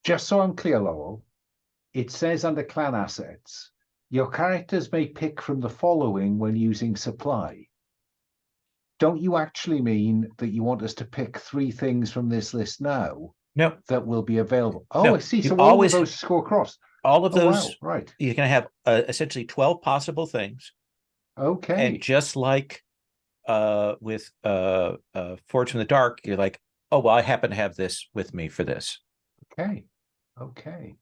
Just so I'm clear, Lowell, it says under clan assets, your characters may pick from the following when using supply. Don't you actually mean that you want us to pick 3 things from this list now? No. That will be available. Oh, No, I see. you So always all of those score across. All of those, wow, right. You're going to have essentially 12 possible things. Okay. And just like with Forge from the Dark, you're like, oh, well, I happen to have this with me for this. Okay. Okay.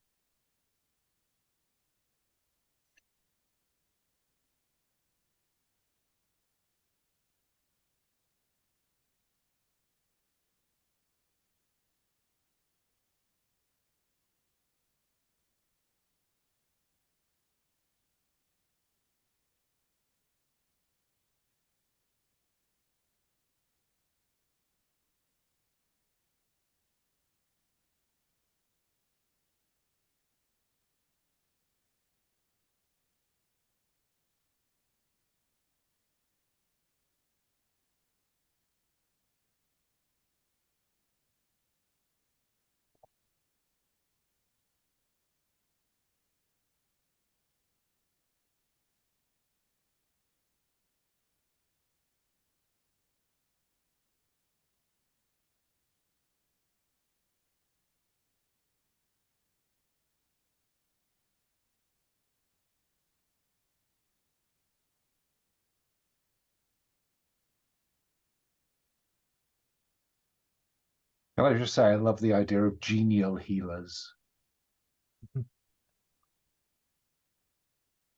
Can I just say, I love the idea of genial healers.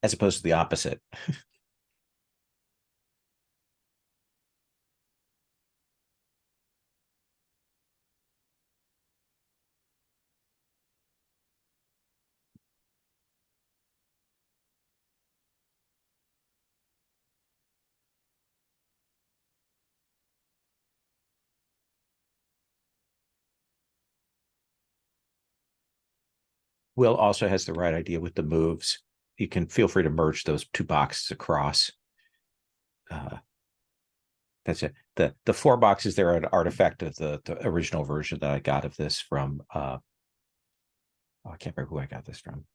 As opposed to the opposite. Will also has the right idea with the moves. You can feel free to merge those 2 boxes across. That's it. The 4 boxes there are an artifact of the original version that I got of this from. I can't remember who I got this from.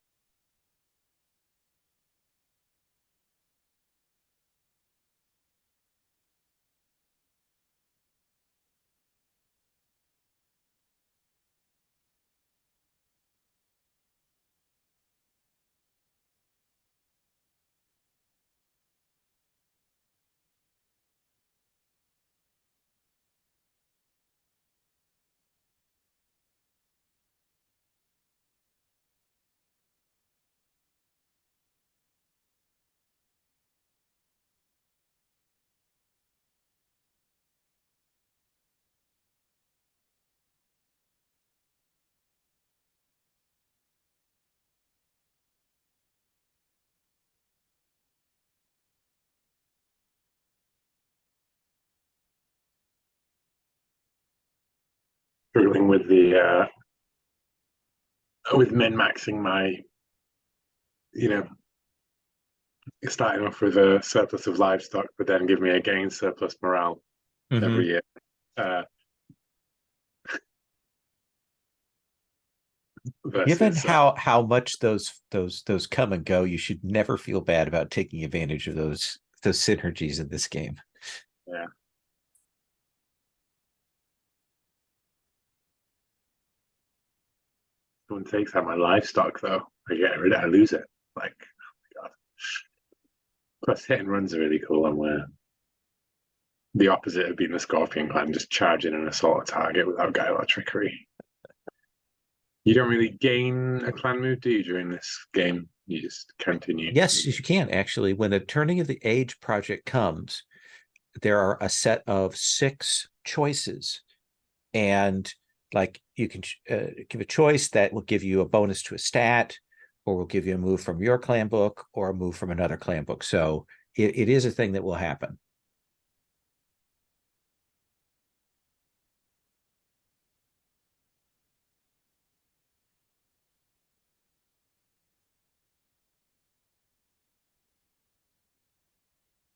Struggling with the with min maxing my, starting off with a surplus of livestock, but then give me a gain surplus morale every year. Given Versus, how much those come and go, you should never feel bad about taking advantage of those synergies in this game. yeah. Someone takes out my livestock, though, I lose it. Like, oh my god. Plus, hit and runs are really cool. And where the opposite of being the Scorpion Clan, just charging and assault a target without guile or trickery. You don't really gain a clan move, do you, during this game? You just continue. Yes, you can actually. When the Turning of the Age project comes, there are a set of 6 choices, and like you can give a choice that will give you a bonus to a stat, or will give you a move from your clan book, or a move from another clan book. So it is a thing that will happen.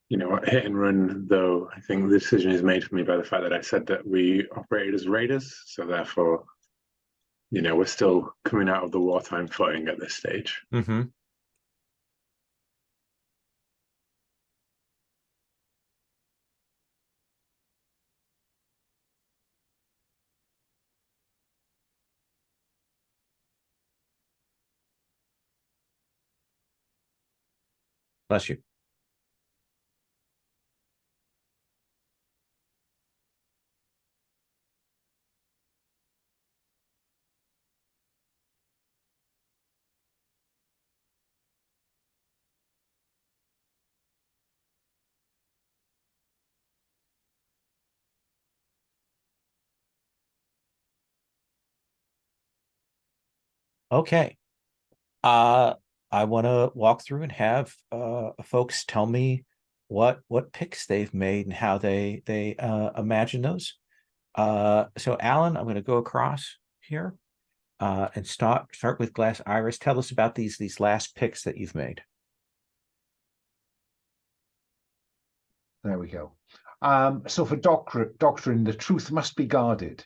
You know what, hit and run, though, I think the decision is made for me by the fact that I said that we operated as raiders, so therefore, you know, we're still coming out of the wartime footing at this stage. Mm-hmm. Bless you. Okay. I want to walk through and have folks tell me what picks they've made and how they imagine those. So Alan, I'm going to go across here and start with Glass Iris. Tell us about these last picks that you've made. There we go. So for doctrine, the truth must be guarded.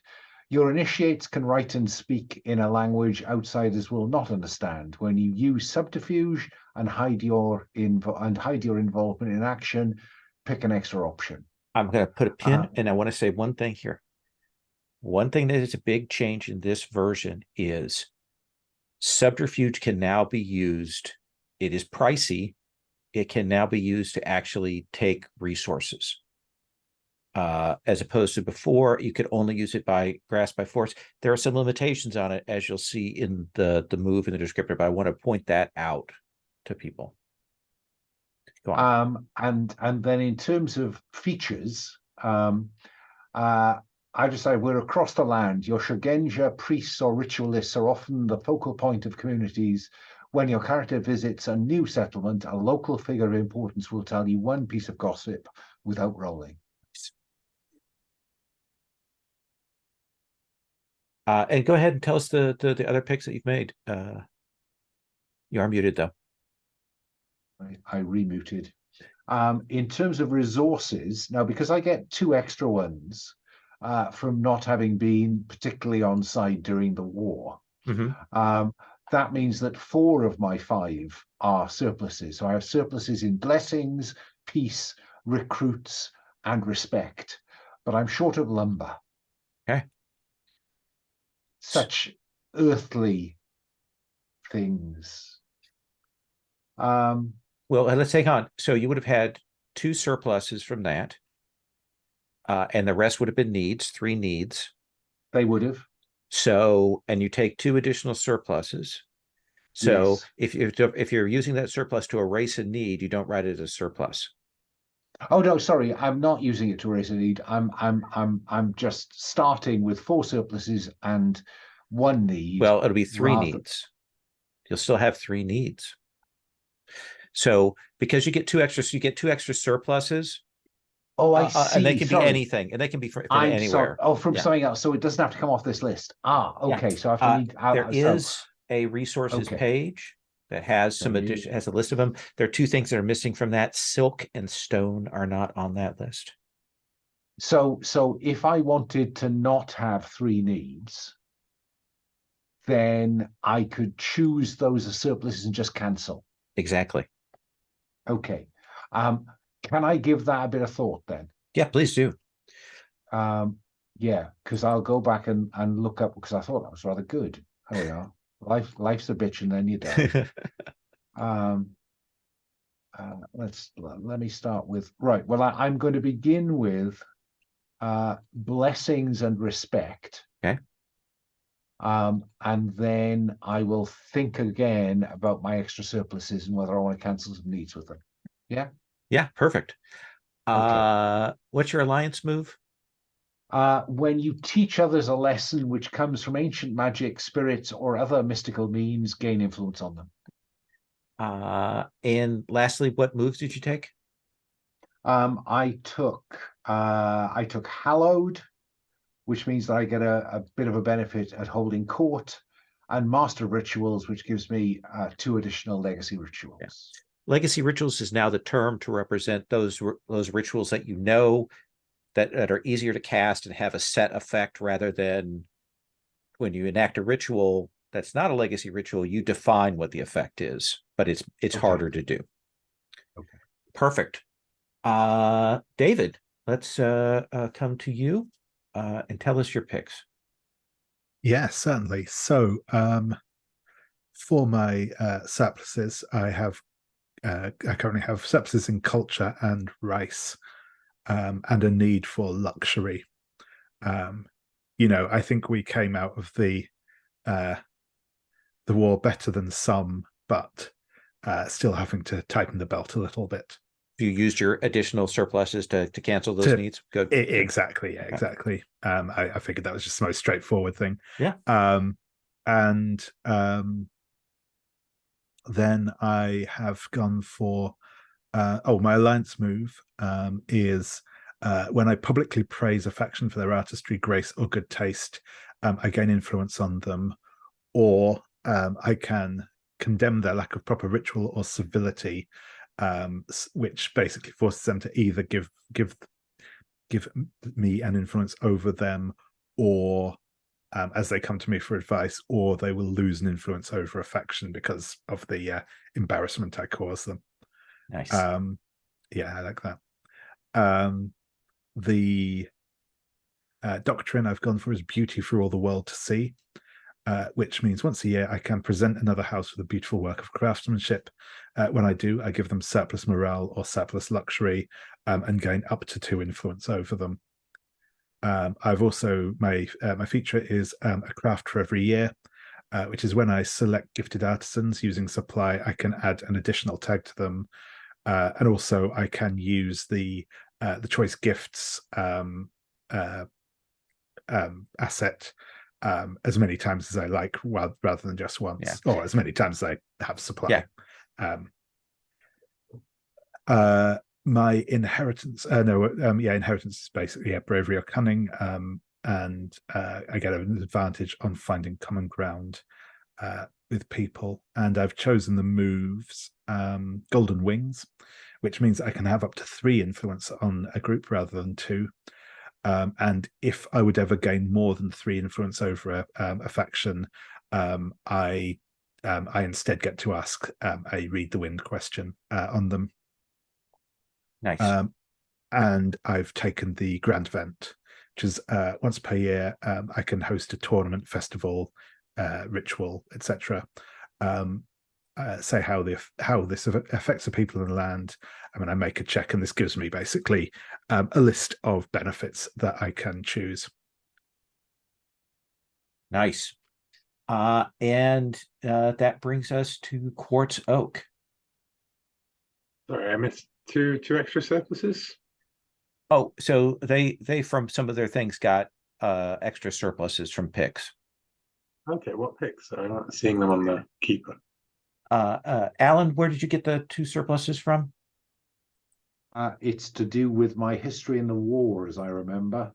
Your initiates can write and speak in a language outsiders will not understand. When you use subterfuge and hide your involvement in action, pick an extra option. I'm going to put a pin, and I want to say one thing here. One thing that is a big change in this version is subterfuge can now be used. It is pricey. It can now be used to actually take resources. As opposed to before, you could only use it by grasp by force. There are some limitations on it, as you'll see in the move in the descriptor, but I want to point that out to people. Go on. And then in terms of features, I just say we're across the land. Your Shugenja priests or ritualists are often the focal point of communities. When your character visits a new settlement, a local figure of importance will tell you one piece of gossip without rolling. And go ahead and tell us the other picks that you've made. You are muted, though. I remuted. In terms of resources, now because I get 2 extra ones from not having been particularly on side during the war, that means that 4 of my 5 are surpluses. So I have surpluses in blessings, peace, recruits, and respect. But I'm short of lumber. Okay. Such earthly things. Well, let's take on. So you would have had 2 surpluses from that. And the rest would have been needs, 3 needs. They would have. So, and you take 2 additional surpluses. So yes. if you're using that surplus to erase a need, you don't write it as surplus. Oh no, sorry, I'm not using it to erase a need. I'm just starting with 4 surpluses and 1 need. Well, it'll be 3 needs. You'll still have 3 needs. So because you get 2 extra, so you get 2 extra surpluses. Oh, I see. And they can be anything, and they can be from anywhere. Sorry. Oh, from something else. So it doesn't have to come off this list. Okay. So if I need, there is a resources page that has some Can you- addition, has a list of them. There are two things that are missing from that. Silk and stone are not on that list. So if I wanted to not have 3 needs, then I could choose those as surpluses and just cancel. Exactly. Okay. Can I give that a bit of thought then? Yeah, please do. Yeah, because I'll go back and look up, because I thought that was rather good. There we are. Life's a bitch and then you die. Let me start with, right. Well, I'm going to begin with blessings and respect. Okay. And then I will think again about my extra surpluses and whether I want to cancel some needs with them. Yeah. Yeah, perfect. What's your alliance move? When you teach others a lesson which comes from ancient magic, spirits, or other mystical means, gain influence on them. And lastly, what moves did you take? I took Hallowed, which means that I get a bit of a benefit at holding court, and Master of Rituals, which gives me 2 additional legacy rituals. Yeah. Legacy rituals is now the term to represent those rituals that you know that are easier to cast and have a set effect, rather than when you enact a ritual that's not a legacy ritual, you define what the effect is, but it's Okay. harder to do. Okay. Perfect. David, let's come to you and tell us your picks. Yeah, certainly. So for my surpluses, I currently have surpluses in culture and rice, and a need for luxury. I think we came out of the war better than some, but still having to tighten the belt a little bit. You used your additional surpluses to cancel those needs. Good. Exactly. Yeah, exactly. I figured that was just the most straightforward thing. Yeah. And then I have gone for my alliance move is when I publicly praise a faction for their artistry, grace, or good taste, I gain influence on them, or I can condemn their lack of proper ritual or civility, which basically forces them to either give me an influence over them, or as they come to me for advice, or they will lose an influence over a faction because of the embarrassment I cause them. Nice. Yeah, I like that. The doctrine I've gone for is beauty for all the world to see, which means once a year I can present another house with a beautiful work of craftsmanship. When I do, I give them surplus morale or surplus luxury, and gain up to 2 influence over them. I've also, my feature is a craft for every year, which is when I select gifted artisans using supply, I can add an additional tag to them. And also I can use the choice gifts asset as many times as I like, rather than just once, or as many times as I have supply. My inheritance, inheritance is basically bravery or cunning, and I get an advantage on finding common ground with people. And I've chosen the moves Golden Wings, which means I can have up to 3 influence on a group rather than 2. And if I would ever gain more than 3 influence over a faction, I instead get to ask a read the wind question on them. Nice. And I've taken the Grand Event, which is once per year. I can host a tournament, festival, ritual, etc. Say how this affects the people in the land. I mean, I make a check, and this gives me basically a list of benefits that I can choose. Nice. And that brings us to Quartz Oak. Sorry, I missed two extra surpluses. Oh, so they from some of their things got extra surpluses from picks. Okay, what picks? I'm not seeing them on the keeper. Alan, where did you get the 2 surpluses from? It's to do with my history in the war, as I remember.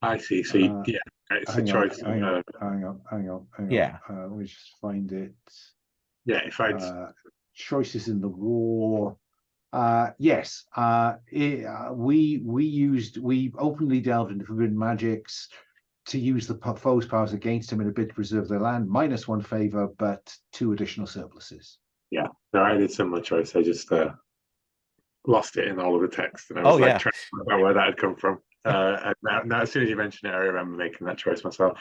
I see. So it's a choice. Hang on. Yeah. Let me just find it. Yeah, if I'd choices in the war. Yes, we openly delved into forbidden magics to use the foe's powers against him in a bid to preserve their land. -1 favor, but 2 additional surpluses. yeah, no, I did similar choice. I just lost it in all of the text, and I was Oh, like yeah. trying to find out where that had come from. And now, as soon as you mentioned it, I remember making that choice myself.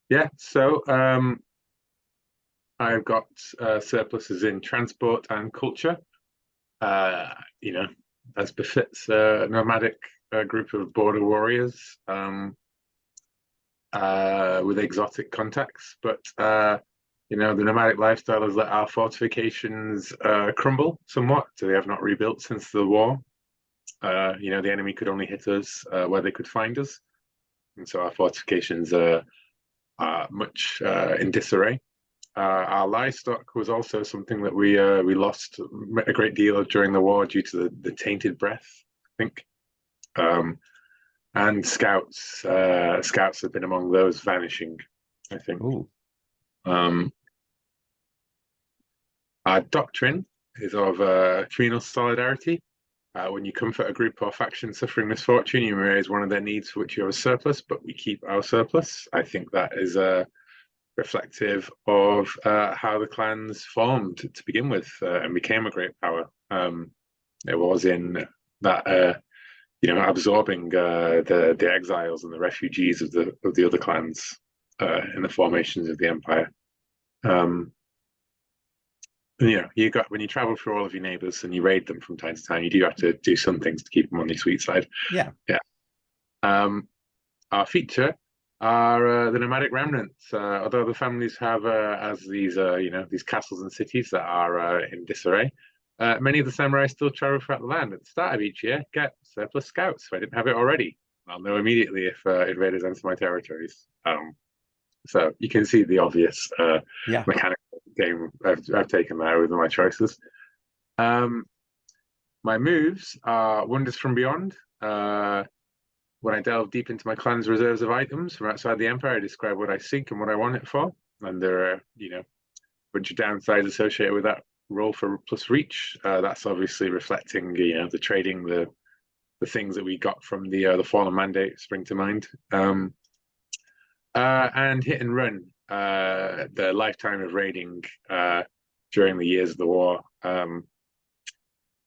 Yeah, so I've got surpluses in transport and culture. You know, as befits a nomadic group of border warriors with exotic contacts. But you know, the nomadic lifestyle has let our fortifications crumble somewhat. So they have not rebuilt since the war. You know, the enemy could only hit us where they could find us, and so our fortifications are much in disarray. Our livestock was also something that we lost a great deal of during the war due to the tainted breath, I think. And scouts have been among those vanishing, I think. Ooh. Our doctrine is of communal solidarity. When you comfort a group or faction suffering misfortune, you may raise one of their needs for which you have a surplus, but we keep our surplus. I think that is reflective of how the clans formed to begin with and became a great power. It was in that you know, absorbing the exiles and the refugees of the other clans in the formations of the empire. You know, you got when you travel through all of your neighbors and you raid them from time to time, you do have to do some things to keep them on your sweet side. Yeah. Our feature are the nomadic remnants. Although the families have as these you know, these castles and cities that are in disarray, many of the samurai still travel throughout the land. At the start of each year, get surplus scouts. If I didn't have it already, I'll know immediately if invaders enter my territories. So you can see the obvious mechanical game I've taken there with my choices. My moves are Wonders from Beyond. When I delve deep into my clan's reserves of items from outside the Empire, I describe what I seek and what I want it for. And there are, you know, a bunch of downsides associated with that roll for plus reach. That's obviously reflecting, you know, the trading, the things that we got from the Fallen Mandate spring to mind. And hit and run, the lifetime of raiding during the years of the war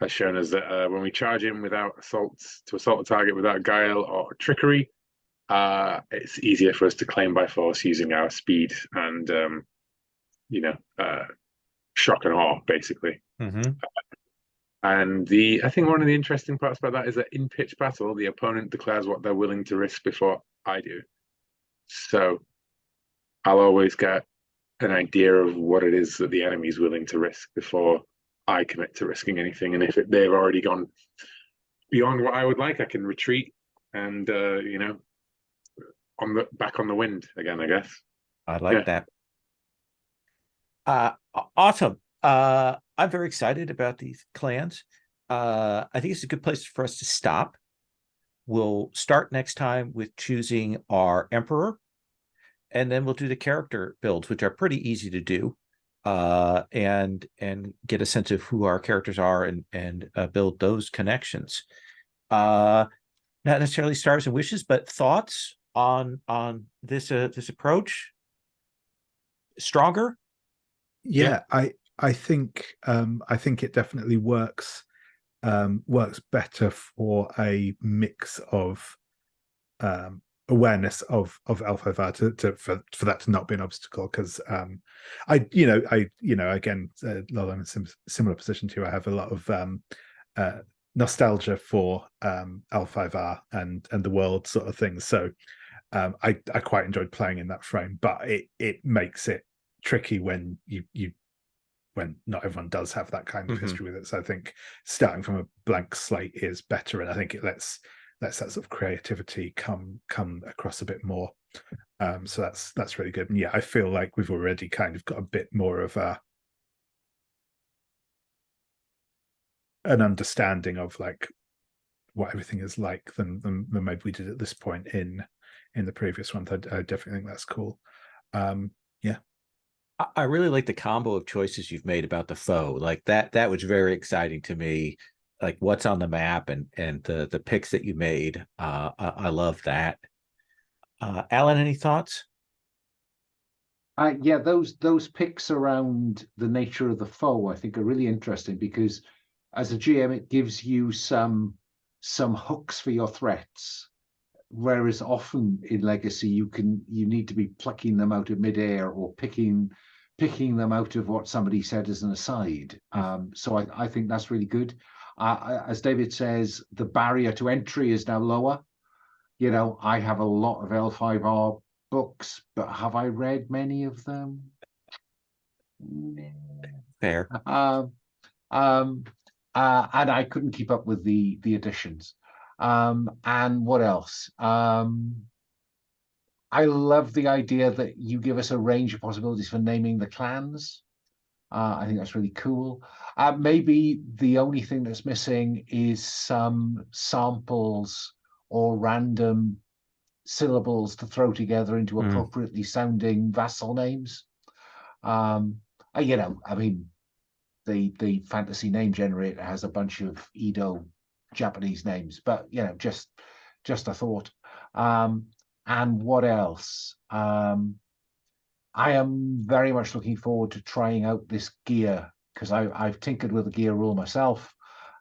has shown us that when we charge in without assault a target without guile or trickery, it's easier for us to claim by force using our speed and you know, shock and awe, basically. Mm-hmm. And I think one of the interesting parts about that is that in pitch battle, the opponent declares what they're willing to risk before I do. So I'll always get an idea of what it is that the enemy is willing to risk before I commit to risking anything. And if they've already gone beyond what I would like, I can retreat and you know, back on the wind again, I guess. I like that. Awesome. I'm very excited about these clans. I think it's a good place for us to stop. We'll start next time with choosing our emperor, and then we'll do the character builds, which are pretty easy to do, and get a sense of who our characters are and build those connections. Not necessarily stars and wishes, but thoughts on this approach. Stronger? Yeah, I think it definitely works better for a mix of awareness of L5R for that to not be an obstacle, because I again, Lol, I'm in a similar position to you. I have a lot of nostalgia for L5R and the world sort of thing, so I quite enjoyed playing in that frame, but it makes it tricky when when not everyone does have that kind of history with it. So I think starting from a blank slate is better, and I think it lets that sort of creativity come across a bit more. So that's really good. And yeah, I feel like we've already kind of got a bit more of an understanding of like what everything is like than maybe we did at this point in the previous one. I definitely think that's cool. Yeah. I really like the combo of choices you've made about the foe. Like that was very exciting to me. Like what's on the map and the picks that you made. I love that. Alan, any thoughts? Yeah, those picks around the nature of the foe, I think, are really interesting because as a GM, it gives you some hooks for your threats. Whereas often in Legacy, you need to be plucking them out of midair or picking them out of what somebody said as an aside. So I think that's really good. As David says, the barrier to entry is now lower. You know, I have a lot of L5R books, but have I read many of them? Fair. And I couldn't keep up with the additions. And what else? I love the idea that you give us a range of possibilities for naming the clans. I think that's really cool. Maybe the only thing that's missing is some samples or random syllables to throw together into appropriately sounding vassal names. You know, I mean, the fantasy name generator has a bunch of Edo Japanese names, but you know, just a thought. And what else? I am very much looking forward to trying out this gear because I've tinkered with the gear rule myself,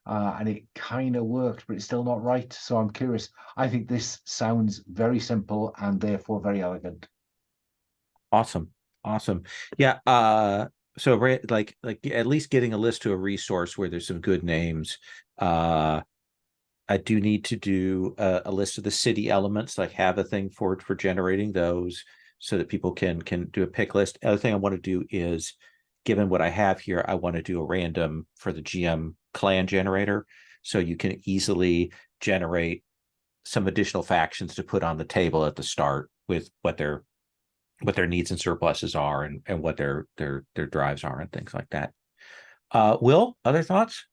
and it kind of worked, but it's still not right. So I'm curious. I think this sounds very simple and therefore very elegant. Awesome. Yeah. So like at least getting a list to a resource where there's some good names. I do need to do a list of the city elements, like have a thing for generating those so that people can do a pick list. Other thing I want to do is, given what I have here, I want to do a random for the GM clan generator, so you can easily generate some additional factions to put on the table at the start with what their needs and surpluses are and what their drives are and things like that. Will, other thoughts?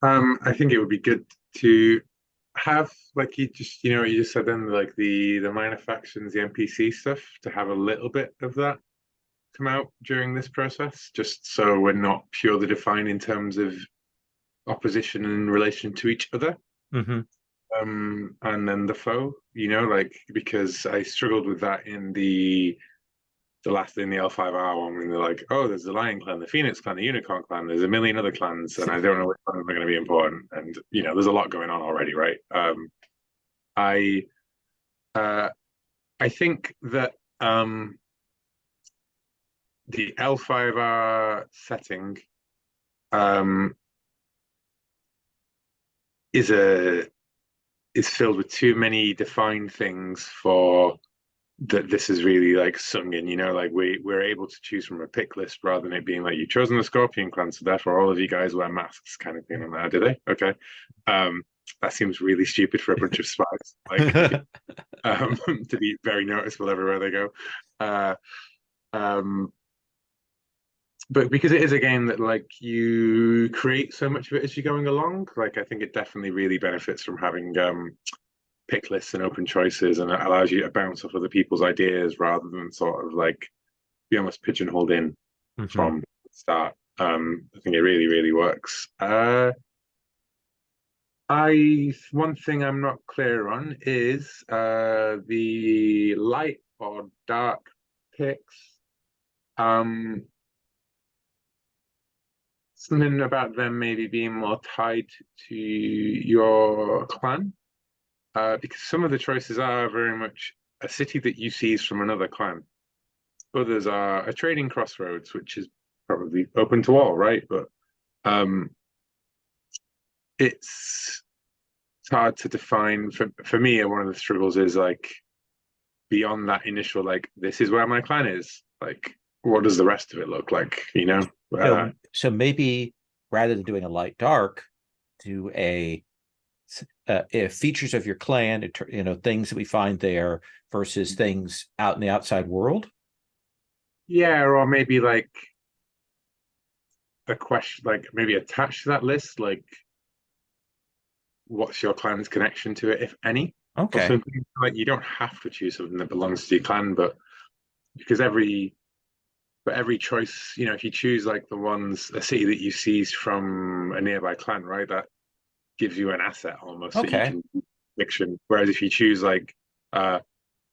I think it would be good to have, like you just said then, like the minor factions, the NPC stuff, to have a little bit of that come out during this process, just so we're not purely defined in terms of opposition in relation to each other. And then the foe, like, because I struggled with that in the L5R one, when they're like, oh, there's the Lion Clan, the Phoenix Clan, the Unicorn Clan, there's a million other clans, and I don't know which ones are going to be important. And there's a lot going on already, right? I think that the L5R setting is filled with too many defined things for that this is really like sung in, like we're able to choose from a pick list rather than it being like, you've chosen the Scorpion Clan, so therefore all of you guys wear masks kind of thing. I'm like, do they? Okay. That seems really stupid for a bunch of spies, like to be very noticeable everywhere they go. But because it is a game that like you create so much of it as you're going along, like I think it definitely really benefits from having pick lists and open choices, and it allows you to bounce off other people's ideas rather than sort of like be almost pigeonholed in from the start. I think it really, really works. One thing I'm not clear on is the light or dark picks. Something about them maybe being more tied to your clan. Because some of the choices are very much a city that you seize from another clan. Others are a trading crossroads, which is probably open to all, right? But it's hard to define. For me, one of the struggles is like, beyond that initial, like, this is where my clan is. Like, what does the rest of it look like? So maybe rather than doing a light dark, do a features of your clan, things that we find there versus things out in the outside world. Yeah, or maybe like a question, like maybe attached to that list, like what's your clan's connection to it, if any? Okay. Or something like, you don't have to choose something that belongs to your clan, but because every but every choice, you know, if you choose like a city that you seized from a nearby clan, right, that gives you an asset almost that you Okay. can do fiction. Whereas if you choose like a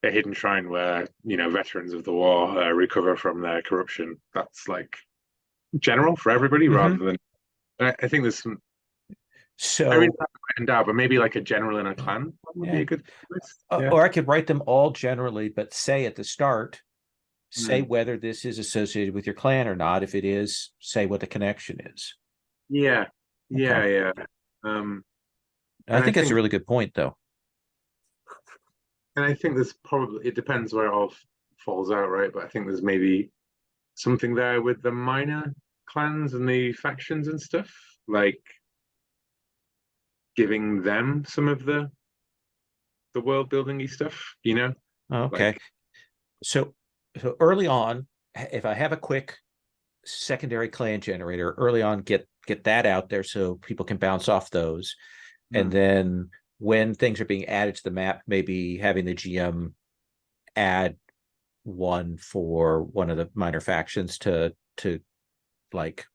hidden shrine where, you know, veterans of the war recover from their corruption, that's like general for everybody rather than. I think there's some. I really So haven't written down, but maybe like a general in a clan would be yeah, a good list. Yeah. or I could write them all generally, but say at the start, say Hmm. whether this is associated with your clan or not. If it is, say what the connection is. Yeah. Yeah. Okay. Yeah. Um, I and I think that's a think, really good point, though. there's probably, it depends where it all falls out, right? But I think there's maybe something there with the minor clans and the factions and stuff, like giving them some of the world buildingy stuff, you know? Okay. Like, So early on, if I have a quick secondary clan generator early on, get that out there so people can bounce off those. And then when things are being added to the map, maybe having the GM add one for one of the minor factions to like.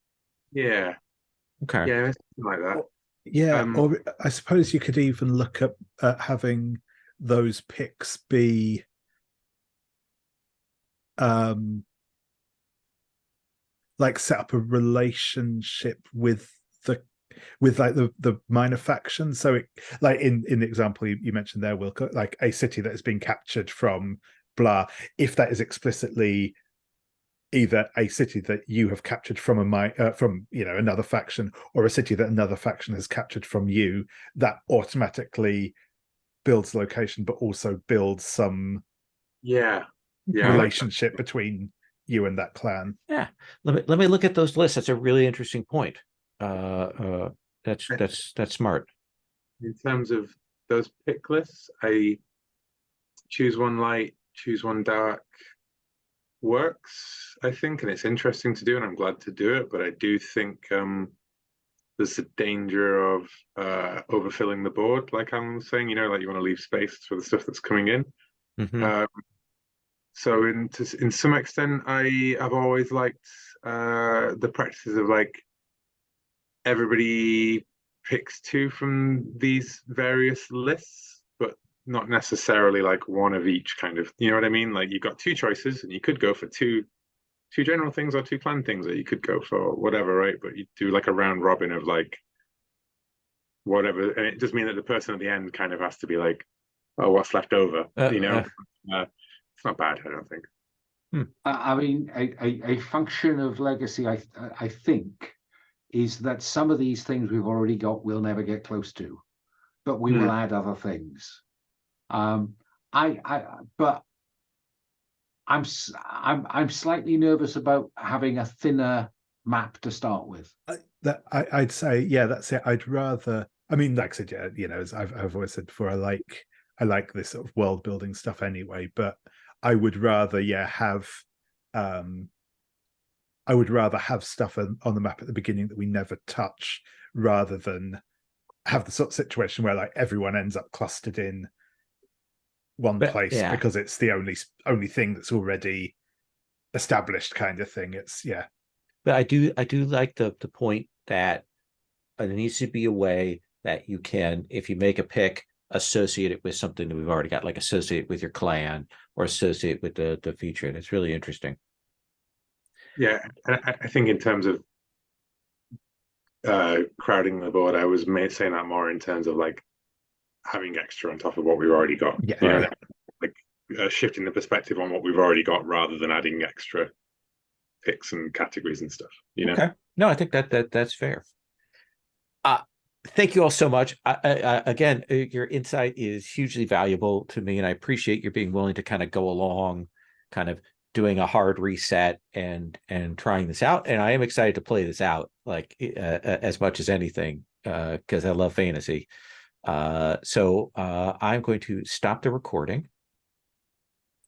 yeah, Okay. yeah, something like that. Yeah, Um, or I suppose you could even look at having those picks be um like set up a relationship with like the minor faction. So it, like in the example you mentioned there, Will, like a city that has been captured from blah, if that is explicitly either a city that you have captured from from another faction, or a city that another faction has captured from you, that automatically builds location, but also builds some yeah, yeah, I like that. relationship between you and that clan. Yeah. Let me look at those lists. That's a really interesting point. That's smart. In terms of those pick lists, I choose one light, choose one dark works, I think, and it's interesting to do, and I'm glad to do it. But I do think there's a danger of overfilling the board, like I'm saying. You know, like you want to leave space for the stuff that's coming in. Mm-hmm. So in some extent, I've always liked the practices of like everybody picks two from these various lists, but not necessarily like one of each kind of. You know what I mean? Like you've got two choices, and you could go for two general things or two clan things, or you could go for whatever, right? But you do like a round robin of like whatever, and it does mean that the person at the end kind of has to be like, oh, what's left over, you know? It's not bad, I don't think. I mean, a function of legacy, I think, is that some of these things we've already got we'll never get close to, but we will add other things. But I'm slightly nervous about having a thinner map to start with. I'd say, yeah, that's it. I'd rather. I mean, like I said, yeah, as I've always said before, I like this sort of world building stuff anyway. But I would rather, have. I would rather have stuff on the map at the beginning that we never touch, rather than have the sort of situation where like everyone ends up clustered in one place because it's the only thing that's already established, kind of thing. It's But I do like the point that there needs to be a way that you can, if you make a pick, associate it with something that we've already got, like associate with your clan or associate with the feature. And it's really interesting. Yeah, and I think in terms of crowding the board, I was saying that more in terms of like having extra on top of what we've already got. Yeah, you know, right. like shifting the perspective on what we've already got rather than adding extra picks and categories and stuff. You know. Okay. No, I think that's fair. Thank you all so much. Again, your insight is hugely valuable to me, and I appreciate your being willing to kind of go along, kind of doing a hard reset and trying this out. And I am excited to play this out, like as much as anything, because I love fantasy. So I'm going to stop the recording.